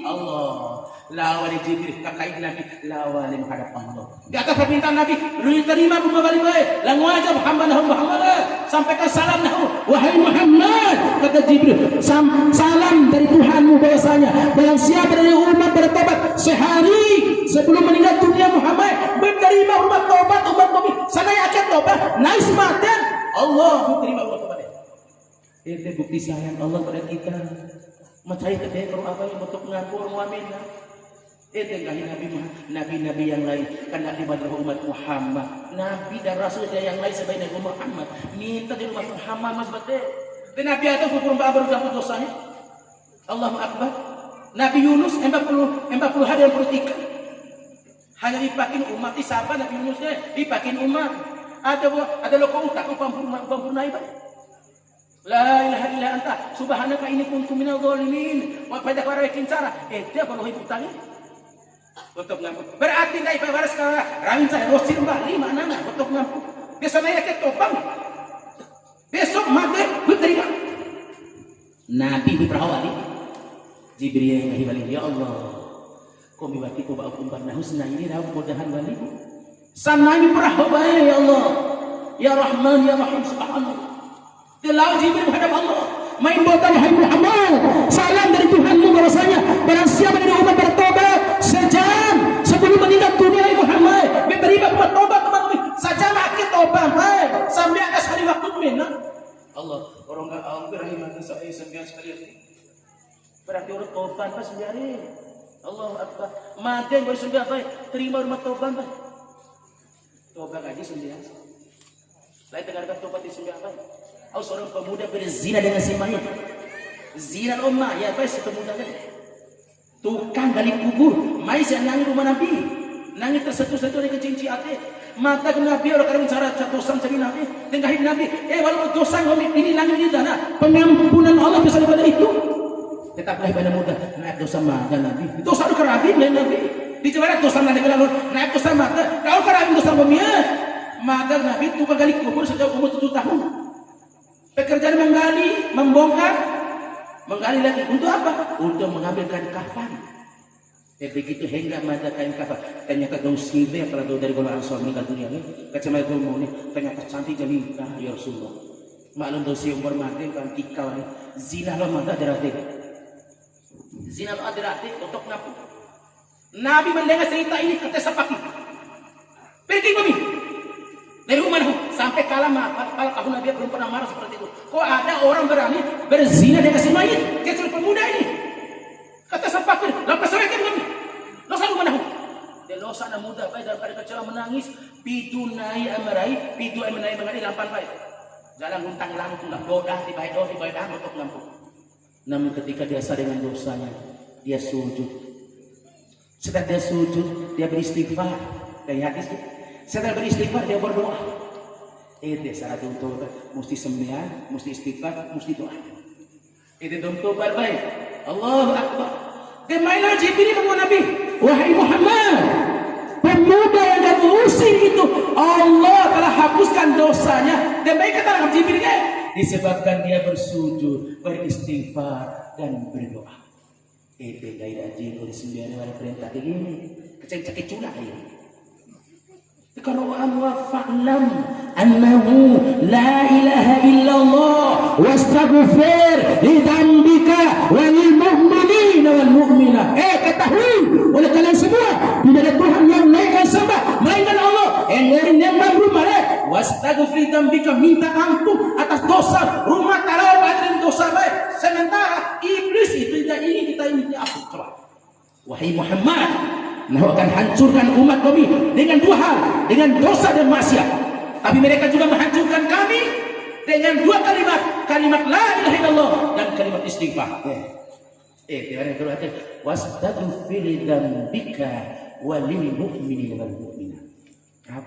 [SPEAKER 2] Allah lawan Jibril kakait Nabi lawan menghadap Allah. Di atas permintaan Nabi, terima rumah balik baik. Lang wajib Muhammad sampaikan salam nahu. Wahai Muhammad, kata Jibril, salam dari Tuhanmu bahwasanya barang siapa dari umat bertobat sehari sebelum meninggal dunia Muhammad menerima umat tobat sana yakin tobat nice maten Allah menerima umat tobat. Itu bukti sayang Allah pada kita. Macai teh kalau apa yang untuk ngapur muamin. Itu yang nabi-nabi yang lain kan di adalah umat Muhammad. Nabi dan Rasul yang lain sebaik Nabi Muhammad. Minta di umat Muhammad mas bete. Dan Nabi ada hukum baru dapat dosanya. Allahu Akbar. Nabi Yunus 40 hari yang berikan. Hanya dipakin umat di sahabat Nabi Yunusnya dipakin umat. Ada loko utak pampurnai baik. La ilaha illa anta subhanaka inni kuntu minadh dhalimin. Wa pada para cara dia kalau hutangnya untuk ngampun. Berarti dari pada sekarang rawin saya rosir mbak 5 anak untuk ngampun. Biasanya ke topang. Besok maghrib berterima. Nabi berperawali. Jibril yang balik ya Allah. Kau miwati ku ba'u kumbar nahusna ini dah mudahan balik. Sananya berahwaya ya Allah. Ya Rahman ya Rahim subhanallah. Telah Jibril menghadap Allah. Main botan wahai Muhammad. Salam dari Tuhanmu bahwasanya barang siapa dari umat bertobat sejam sebelum meninggal dunia Muhammad menerima bertobat teman-teman. Sajam akhir tobat sampai ada sekali waktu menang. Allah orang rahimah saya sekalian. Berarti orang tobat pas sembiari. Allahu Akbar. Mati yang bersembiar baik. Terima rumah tobat baik. Tobat gaji sembiar. Lain dengarkan tobat di sembiar baik. Au seorang pemuda berzina dengan si mayat. Zina omah ya baik si pemuda tadi. Tukang gali kubur. Mai saya nangis rumah Nabi. Nangis tersentuh-sentuh dengan cinci hati. Mata ke Nabi orang kadang cara dosa cari Nabi. Tengah Nabi. Walaupun dosa ini langit di dana. Pengampunan Allah bisa daripada itu. Tetaplah ibadah muda. Naik dosa mata Nabi. Dosa itu kerabin ya Nabi. Dicoba dosa nanti kalau naik dosa mata. Kau kerabin dosa bumia. Maka Nabi tukang gali kubur sejak umur 7 tahun. Pekerjaan menggali, membongkar, menggali lagi. Untuk apa? Untuk mengambil kain kafan. Begitu hingga mata kain kafan. Ternyata dong sive kalau dari golongan Ansor meninggal dunia ni. Kacamata dong ni. Ternyata cantik jelita ya Rasulullah. Maklum dosi umur mati kan tikau ni. Zina lo mata derati. Zina lo derati untuk ngapu. Nabi mendengar cerita ini kata sepaki. Pergi kami. Dari rumah sampai kalau Nabi belum pernah marah seperti itu. Kok ada orang berani berzina dengan si mayit? Dia sudah pemuda ini. Kata sepaki. Lepas sore kami. Losa rumah dia losa anak muda baik daripada kecewa menangis. Pitu naik amarai. Pitu amarai mengali lampan baik. Jalan huntang lampu lah. Dodah di baik untuk lampu. Namun ketika dia sadar dengan dosanya, dia sujud. Setelah dia sujud, dia beristighfar. Dari hadis itu. Setelah beristighfar, dia berdoa. Itu saat untuk mesti sembahyang, mesti istighfar, mesti doa. Itu untuk baik. Allahu Akbar. Kemailah Jibril kepada Nabi. Wahai Muhammad, pemuda yang kamu usir itu, Allah telah hapuskan dosanya. Dan baik kata Jibril disebabkan dia bersujud, beristighfar dan berdoa. Itu gairah Jibril sembilan hari perintah begini. Kecil-kecil culah ini. Kalau Allah fa'lam annahu la ilaha illallah wastaghfir li dzambika wa lil mu'minina wal mu'minat. Ketahui oleh kalian semua tidak ada Tuhan yang lain yang sembah melainkan Allah. Yang nyembah rumah wastaghfir li dzambika, minta ampun atas dosa rumah tangga dan dosa baik. Sementara iblis itu tidak ingin kita minta ampun. Coba. Wahai Muhammad, nah akan hancurkan umat kami dengan dua hal, dengan dosa dan maksiat. Tapi mereka juga menghancurkan kami dengan dua kalimat la ilaha illallah dan kalimat istighfar. Tiada berarti wastaghfir dzambika walil mu'minina wal mu'minat.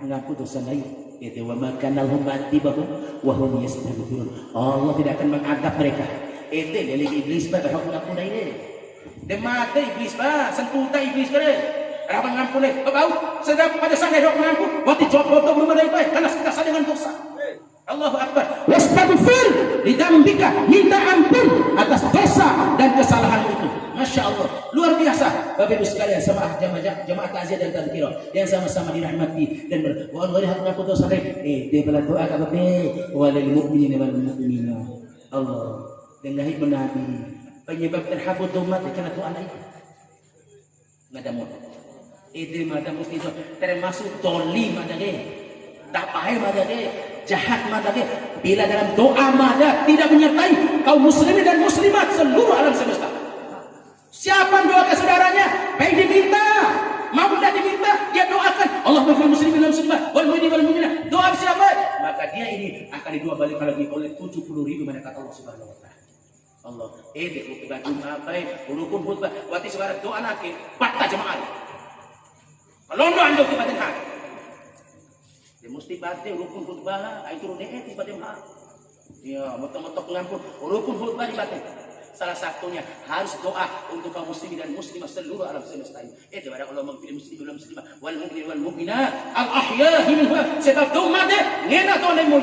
[SPEAKER 2] Mengaku dosa lain. Itu wa makana lahum ma'tibahum wa hum yastaghfirun. Allah tidak akan mengadab mereka. Itu dari iblis pada hakuna ini. Demata iblis bah, sentuta iblis kare. Rapan ngampun bau sedap pada sana dok ngampun. Waktu foto belum ada baik karena kita sadar dengan dosa. Allahu Akbar. Wastaghfir lidzambika, minta ampun atas dosa dan kesalahan itu. Masya Allah, luar biasa. Bapak Ibu sekalian, sama jemaah takziah dan tazkirah yang sama-sama dirahmati dan berwallah aku dosa dia berdoa kepada walil mu'minina wal mu'minat. Allah dengan Nabi penyebab terhapus umat karena Tuhan itu. Madam itu madam mesti termasuk dolim madage, tak payah madage, jahat madage. Bila dalam doa mada tidak menyertai kaum muslimin dan muslimat seluruh alam semesta. Siapa doa ke saudaranya? Baik diminta, mau tidak diminta, dia doakan. Allah maghfir muslimin dan muslimat wal mu'minin wal mu'minat. Doa siapa? Maka dia ini akan didua balik lagi oleh 70.000 malaikat Allah Subhanahu wa taala. Allah, khutbah Jumat, rukun khutbah, waktu sekarang doa nak, baca jemaah. Kalau anda kita dengar, dia mesti baca rukun khutbah, itu runek tiba jemaah. Ya, motok-motok ngampun, rukun khutbah dibaca. Salah satunya harus doa untuk kaum muslimin dan muslimah seluruh alam semesta ini. Itu ada Allah maghfir muslimin wal muslimat wal mu'minin wal mu'minat al ahya'i minhum. Sebab doa dia ngena to lemul.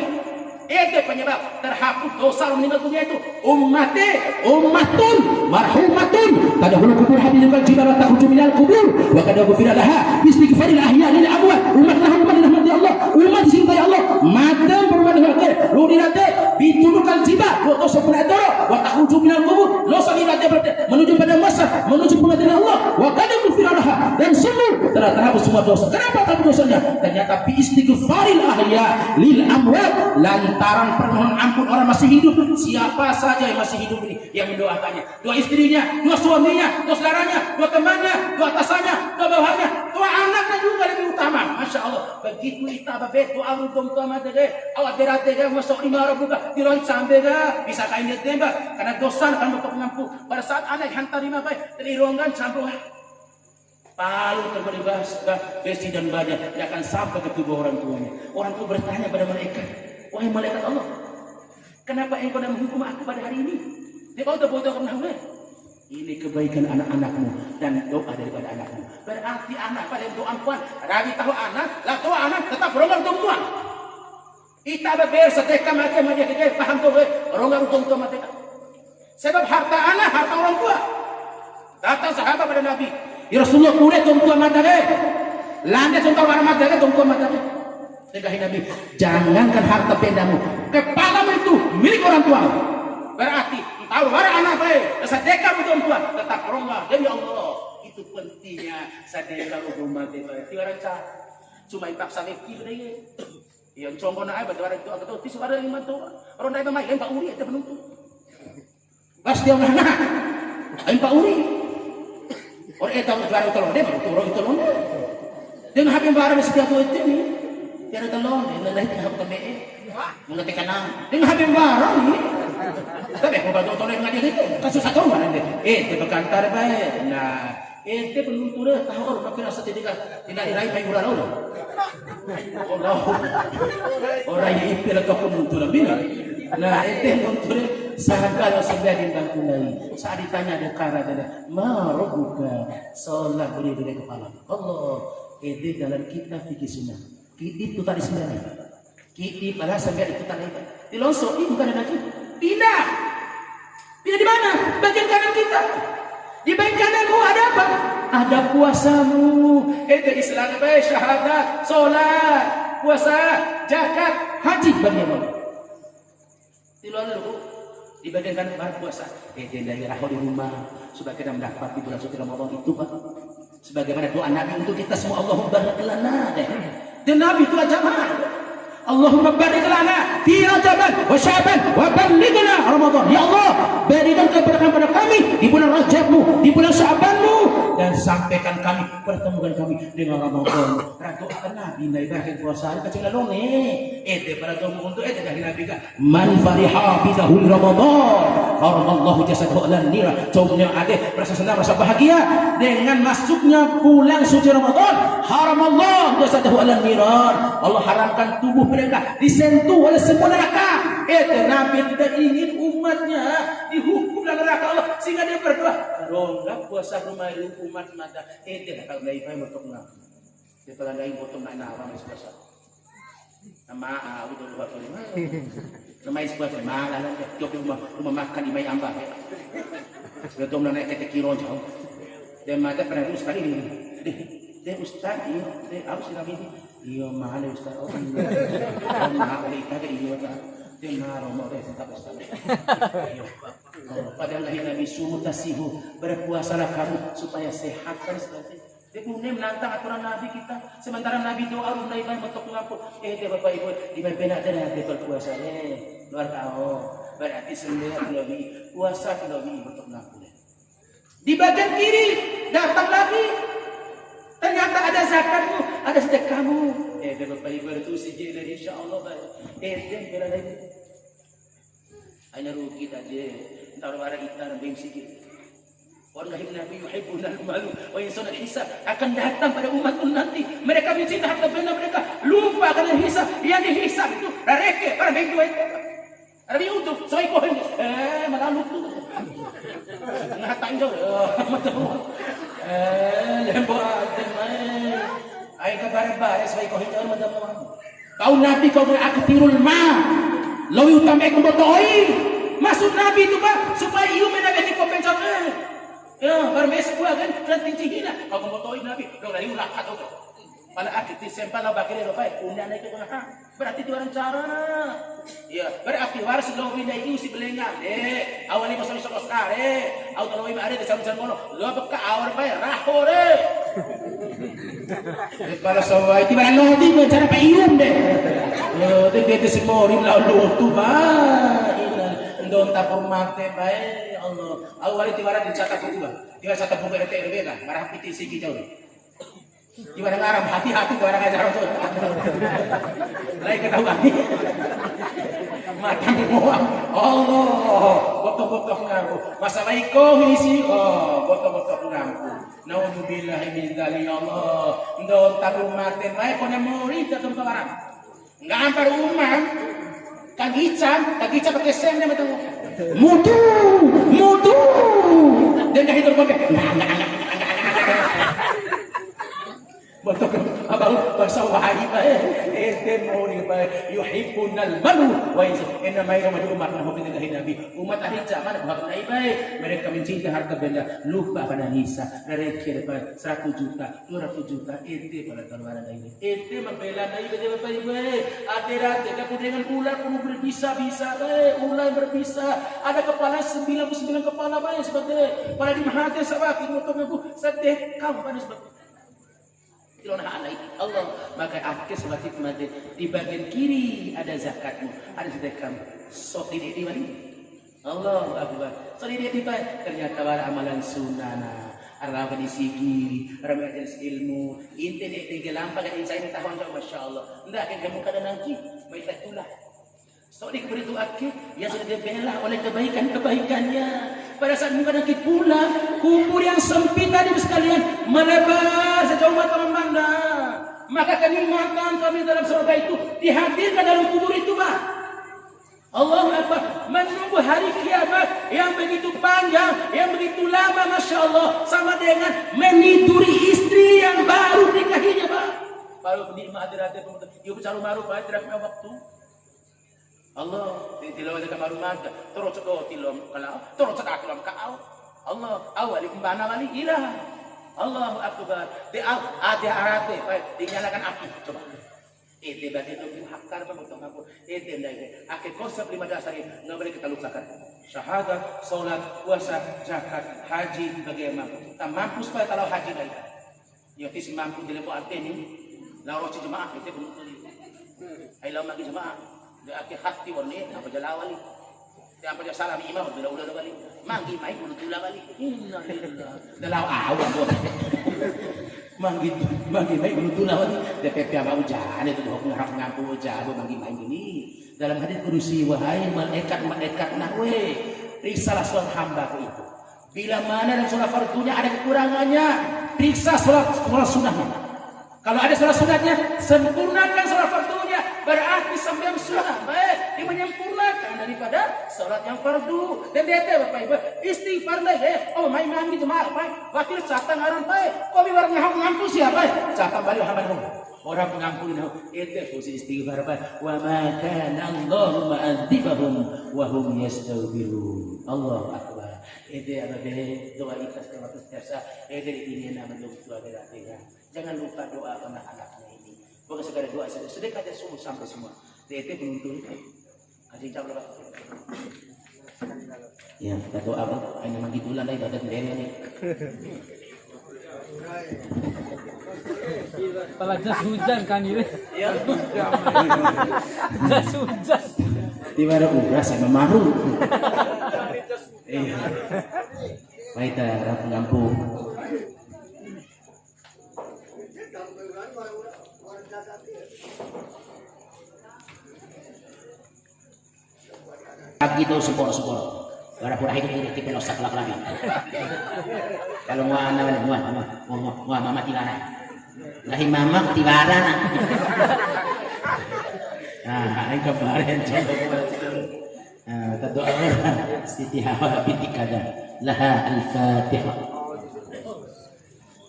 [SPEAKER 2] Itu penyebab terhapus dosa meninggal dunia itu ummatun marhumatun tadkhulu kubur hadilul jibal takhruju minal kubur wa qad ghufira laha istighfaril ahya lil amwat. Umat rahmati Allah, umat dicintai Allah, madam berumah dengan lu dirate bitulukal jibal wa tasawwuna adara wa takhruju minal kubur lo salirate menuju pada masa menuju pengadilan Allah wa qad ghufira laha, dan semua telah terhapus semua dosa. Kenapa terhapus dosanya? Ternyata bi istighfaril ahya lil amwat, lantaran permohonan ampun orang masih hidup. Siapa saja saja yang masih hidup ini yang mendoakannya. Doa istrinya, doa suaminya, doa saudaranya, doa temannya, doa atasannya, doa bawahannya, doa anaknya juga lebih utama. Masya Allah. Begitu kita babe doa rudom tua mata deh. Awak berarti deh masuk lima orang buka di roh sampai dah bisa kain dia tembak karena dosa kan untuk mengampu. Pada saat anak hantar lima baik dari ruangan sampai palu terbebas besi dan baja dia akan sampai ke tubuh orang tuanya. Orang tua bertanya pada malaikat, wahai malaikat Allah, kenapa engkau dah menghukum aku pada hari ini? Dia kau tak boleh tahu ini kebaikan anak-anakmu dan doa daripada anakmu. Berarti anak pada doa puan. Rabi tahu anak, lah tua anak tetap beronggak untuk tuan. Kita beber sedekah macam aja kita paham tu beronggak untuk tuan mati. Sebab harta anak, harta orang tua. Datang sahabat pada Nabi, ya Rasulullah kulit untuk tuan mati. Landas untuk orang mati untuk tuan mati. Tegahi Nabi, jangankan harta bendamu, kepalamu itu milik orang tua. Berarti tahu warna anak baik, sedekah untuk tuan tetap beronggak demi Allah. Itu pentingnya sedekah untuk mati baik. Tiada cara, cuma impaksa leki berdaya. Yang contoh nak apa? Orang itu atau tisu ada yang mantu. Orang lain bermain, Pak Uri itu penuntu. Pas dia mana? Pak Uri. Orang itu juara itu loh, dia baru turun itu loh. Dia ngahapin barang setiap itu ni. Tiada telon, dia lain ngahap kami. Mengerti kanan. Dia ngahapin barang ni. Tapi aku baca tolong dengan dia itu. Kasus satu mana dia? Dia berkantar baik. Nah, dia penuntu dia tahu orang pakai rasa tidak diraih payung bulan lalu. Orang yang ipil ke penuntu lebih. Nah, itu penuntu dia sangka yang sebelah dindang kunai. Saat ditanya ada kara dia, marobuka solat beri dari kepala. Allah, itu dalam kita fikir sunnah. Itu tadi sebenarnya. Kita pada sampai itu tadi. Di losok ini bukan ada kita. Tidak. Tidak di mana? Bagian kanan kita. Di bagian kananmu ada apa? Ada puasamu. Itu Islam baik, syahadat, solat, puasa, zakat, haji bagaimana? Di luar dulu. Di bagian kanan baru puasa. Dari rahmat di rumah supaya kita mendapat di bulan suci Ramadan itu Pak. Sebagaimana doa Nabi untuk kita semua, Allahumma barik lana. Dan Nabi itu jamaah. Allahumma barik lana fi Rajab wa Sya'ban wa ballighna Ramadan. Ya Allah, berikan keberkahan pada kami di bulan Rajabmu, di bulan Sya'banmu, dan sampaikan kami, pertemukan kami dengan Ramadan. Ratu Nabi naik bahagian puasa kecil lalu nih. Pada tunggu untuk dari Nabi kan. Man fariha bi dahul Ramadan, haramallahu jasadahu lan nira. Jawabnya ada rasa senang, rasa bahagia dengan masuknya bulan suci Ramadan. Haramallahu jasadahu lan nira. Allah haramkan tubuh mereka disentuh oleh semua neraka. Nabi tidak ingin umatnya dihukum dalam neraka Allah sehingga dia berdoa. Ronggak puasa rumah umat mata. Kalau lagi baik untuk nak. Dia kalau lagi potong nak orang puasa. Nama udah lupa tu. Nama puasa malah lah. Jom rumah makan di mai ambah. Sudah tu nak naik kiro jauh. Dia mata pernah dulu sekali ni. Dia ustaz dia apa sih Nabi? Iya mahal ustaz. Oh mahal kita ke iya tak. Dia mahal mau dia tetap ustaz. Padahal Nabi suruh tasihu berpuasalah kamu supaya sehat kan sekali. Dia punya menantang aturan Nabi kita. Sementara Nabi doa mulai untuk mengampun. Dia Bapak Ibu di mana ada dia berpuasa luar tahu. Berarti sembilan lebih puasa lebih untuk mengampun. Di bagian kiri datang lagi. Ternyata ada zakatmu, ada sedekahmu. Dia Bapak Ibu itu sijil dari insya-Allah baik. Dia bela lagi. Hanya rugi aja. Taruh ada itar bim sikit. Wallahi Nabi yuhibbuna al-malu wa yansuna al-hisab. Akan datang pada umatku nanti. Mereka mencinta harta benda mereka, lupa akan hisab. Yang dihisab itu reke para bengku itu. Ada untuk saya kau malah lupa. Ngatain jauh. Lembat demai. Ai kabar-kabar saya kau hitung madam. Kau Nabi kau beraktirul ma. Lalu utama kau botoi. Maksud Nabi itu Pak supaya iu mendapat kompensasi. Ya, bermes gua kan nanti cihina. Kau botoi Nabi, dong dari ulah atau kau. Pada akhir sempal lah bakir lo baik. Unda naik ke mana? Berarti itu orang cara. Ya, berarti waris lo winda itu si belengang. Awalnya pasal Oscar. Auto lo ada di sana mono. Lo beka awal baik raho Kalau sawai itu barang lo di cara payung deh. Dia semua rim lalu tu bah.
[SPEAKER 1] ndon tapur mate bae Allah awal tiwara dicatat juga tiwara catat buku RT kan marah piti sigi jauh tiwara ngaram hati-hati tiwara ngajar tuh lain ketahuan matang muang Allah botok-botok ngaku Wassalamualaikum isi botok-botok ngaku naudzubillahi min dzalik ya Allah ndon tapur mate bae kono murid tetep kawaran nggak antar umam kagican pakai sen dia betul mutu dan dah hidup pakai betul abang bahasa wahai ente mau ni yuhibbunal malu wa inna ma yamadu umat nabi nabi umat ahli zaman bahkan baik mereka mencinta harta benda lupa pada hisab mereka dapat 100 juta 200 juta ente pada taruhan ini ente membela nabi baik akhirat dengan ular pun berbisa-bisa baik ular berbisa ada kepala 99 kepala baik sebagai pada di mahate sabaki motoku sedih kau pada sebagai Allah maka akhir sholat itu mati di bagian kiri ada zakatmu ada sedekahmu sok ini di mana Allah Akbar sok ini di mana ternyata ada amalan sunnah arah di sigi arah majelis ilmu inti di gelampa dan insa ini tahun jauh masya Allah enggak akan kamu kada nanti baiklah itulah sok diberi itu akhir yang sudah dibela oleh kebaikannya pada saat muka nanti pula kubur yang sempit tadi sekalian melebar sejauh mata memandang maka kenikmatan kami dalam surga itu dihadirkan dalam kubur itu Pak Allahu Akbar menunggu hari kiamat yang begitu panjang yang begitu lama Masya Allah sama dengan meniduri istri yang baru nikahinya Pak baru penikmat hadirat dia bicara baru Pak tidak punya waktu Allah tilawah dekat marumat terus cedo tilom kalau terus cedak tilom kau Allah awali kembana wali ilah Allahu Akbar di arate dinyalakan api coba itu berarti itu hakar betul aku itu ndai akhir konsep 5 dasar ini enggak boleh kita lupakan syahadat salat puasa zakat haji bagaimana kita mampu supaya kalau haji baik ya visi mampu dilepo ateni lawan jemaah itu betul ai lawan lagi jemaah dia akhir hati warni apa jalawali dia apa salam imam udah balik manggi mai bulu tula balik innalillah dalam awal gua manggi mai bulu tula balik DPP apa ujan itu doh ngahap ngaku ujan manggi mai ini dalam hadis kudusi wahai malaikat nahwe periksalah salat hamba itu bila mana dan salat fardunya ada kekurangannya periksa salat sunahnya kalau ada salat sunatnya sempurnakan salat fardunya berarti sembahyang sunnah baik dia menyempurnakan daripada salat yang fardu dan dia teh Bapak Ibu istighfar lagi oh main manggi jemaah baik wakil catang aran baik kok biar ngampun siapa catang balik hamdan orang pengampunan itu fungsi istighfar baik wa ma kana Allahu ma'adzibahum wa hum yastaghfirun Allah akbar itu ada doa ikhlas doa biasa itu ini nama doa dari jangan lupa doa anak-anaknya ini bukan sekadar doa saja sedekah aja semua sampai semua DT penuntun kasih jawab ya kita doa apa hanya mandi bulan lagi ada dendeng nih
[SPEAKER 3] Kalau jas hujan kan ini
[SPEAKER 1] ya
[SPEAKER 3] jas hujan
[SPEAKER 1] tiba ada ugas sama maru baik kita pengampung gitu sepor pura-pura hidup ini tipe losak lagi kalau mau mama tiwara lahi mama tiwara nah ini kemarin coba doa Siti Hawa binti Kada laha al-Fatihah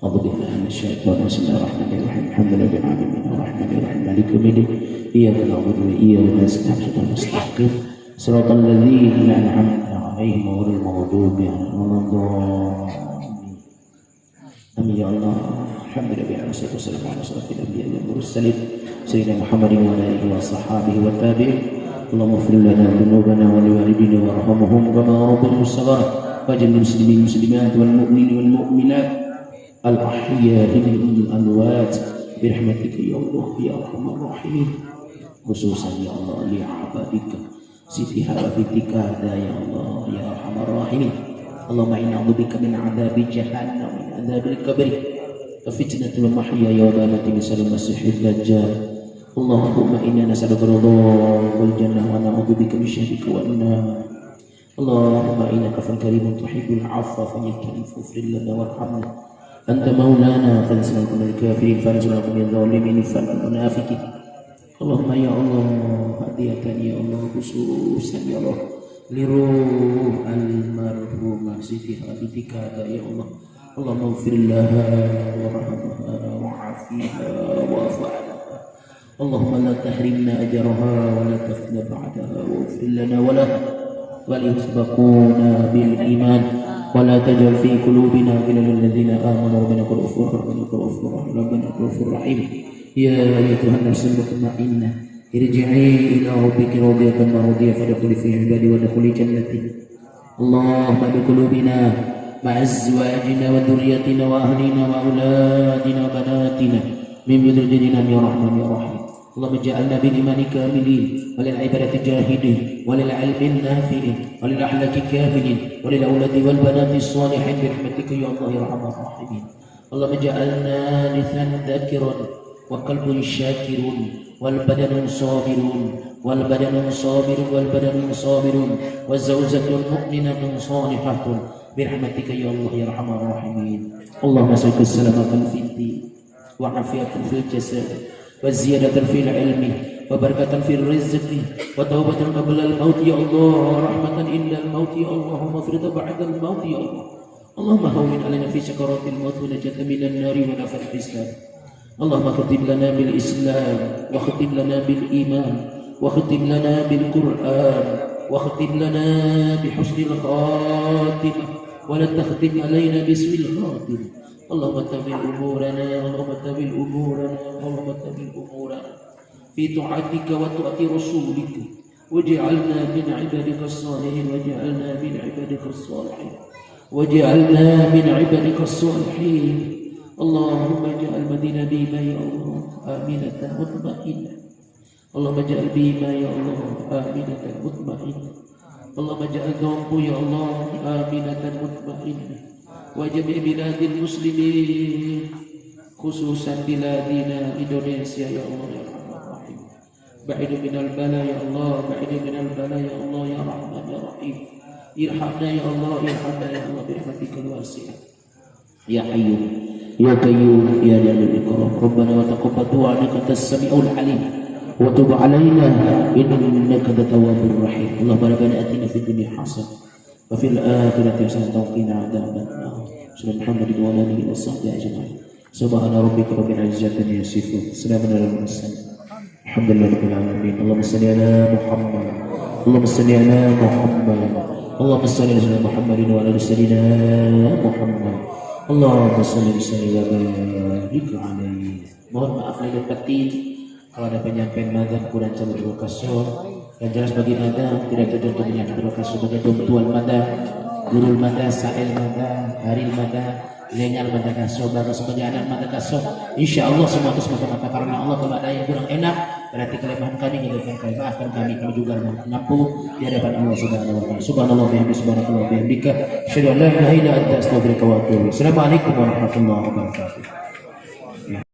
[SPEAKER 1] أعوذ بالله من الشيطان بسم الله الرحمن الرحيم الحمد لله رب العالمين الرحمن الرحيم مالك يوم الدين إياك نعبد وإياك نستعين اهدنا المستقيم صراط الذين أنعمت عليهم غير المغضوب عليهم ولا الضالين آمين يا الله الحمد لله والصلاة والسلام على أشرف الأنبياء والمرسلين سيدنا محمد وعلى آله وصحبه والتابعين اللهم اغفر لنا ذنوبنا ولوالدينا وارحمهم كما ربنا صغارا وجميع المسلمين والمسلمات والمؤمنين والمؤمنات الأحياء منهم الأموات برحمتك يا الله يا أرحم الراحمين خصوصا يا الله لعبادك Siti habitika ada ya Allah ya arhamar rahimin. Allahumma inna a'udzubika min adzabi jahannam min adzabil qabr wa fitnatil mahya wa mamati misal masihid dajjal. Allahumma inna nas'aluka ridha wal jannah wa na'udzubika min syarrika wan nar. Allahumma innaka karimun tuhibbul 'afwa fa'fu lana warhamna. Anta maulana fansurna minal kafirin fansurna minal zalimin fanal munafiqin. Allahumma ya Allah hadiyatan ya Allah khususan ya Allah liruh almarhumah Siti habitika ya Allah. Allahumma ighfir laha warhamha wa'afiha wa'fu 'anha. Allahumma la tahrimna ajraha wa la taftina ba'daha waghfir lana wa laha wa liyasbaquna bil iman wa la taj'al fi qulubina ghillan lil ladzina amanu rabbana ghafurur rahim. Ya ayyatuhan nafsul mutmainnah irji'i ila rabbiki radiyatan mardiyah fadkhuli fi ibadi wa dkhuli jannati. Allahumma biqulubina ma'azwajina wa dhurriyyatina wa ahlina wa auladina wa banatina min bidurjina ya rahman ya rahim. Allahumma ja'alna bil imani kamilin wa lil ibadati jahidin wa lil ilmi nafi'in wa lil ahlaki kamilin wa lil auladi wal banati salihin bi rahmatika ya Allah ya arhamar rahimin. Allahumma ja'alna lisanan dhakiran وقلب شاكر والبدن صابر والزوجة مؤمنة صالحة برحمتك يا الله يا أرحم الراحمين. اللهم اسألك السلامة في الدين وعافية في الجسد وزيادة في العلم وبركة في الرزق وتوبة قبل الموت يا الله ورحمة إلا الموت يا الله ومغفرة بعد الموت يا الله. اللهم هون علينا في سكرات الموت ونجاة من النار ونفع الحساب. اللهم ختم لنا بالإسلام وختم لنا بالإيمان وختم لنا بالقرآن وختم لنا بحسن الخاتمة ولا تختم علينا بسوء الخاتمة. اللهم تبع أمورنا في طاعتك وطاعة رسولك واجعلنا من عبادك الصالحين. اللهم اجعل مدينة بما يا الله آمنة مطمئنة. اللهم اجعل بما يا الله آمنة مطمئنة. اللهم اجعل دومبو يا الله آمنة مطمئنة وجميع بلاد المسلمين خصوصا بلادنا إندونيسيا يا الله يا رحمن الرحيم. بعيد من البلاء يا الله يا الله يا رحمن يا رحيم. ارحمنا يا الله برحمتك الواسعة يا حي يا قيوم يا ذا الإكرام. ربنا وتقبل دعاءنا أنت السميع العليم وتب علينا إنك التواب الرحيم. اللهم ربنا آتنا في الدنيا حسنة وفي الآخرة حسنة وقنا عذاب النار. سيدنا محمد وعلى آله وصحبه أجمعين. سبحان ربك رب العزة عما يصفون سلام على المرسلين الحمد لله رب العالمين. اللهم صل على محمد اللهم صل على محمد اللهم صل على سيدنا محمد وعلى آل سيدنا محمد. Allahumma sholli wa barik alaihi. Mohon maaf lahir batin kalau ada penyampaian madzhab kurang cabut kasar. Yang jelas bagi madzhab tidak tertentu penyampaian kasar sebagai tuan madzhab, gurul madzhab, sa'il madzhab, haril madzhab, lenyal madzhab kasar, baru sebagai anak madzhab kasar. Insyaallah semua itu semata-mata karena Allah. Kalau ada yang kurang enak berarti kelemahan kami, maafkan kami juga mampu di hadapan Allah Subhanahu wa taala. Subhanallah wa bihamdika asyhadu an la ilaha illa anta astaghfiruka wa atubu ilaik. Assalamualaikum warahmatullahi wabarakatuh.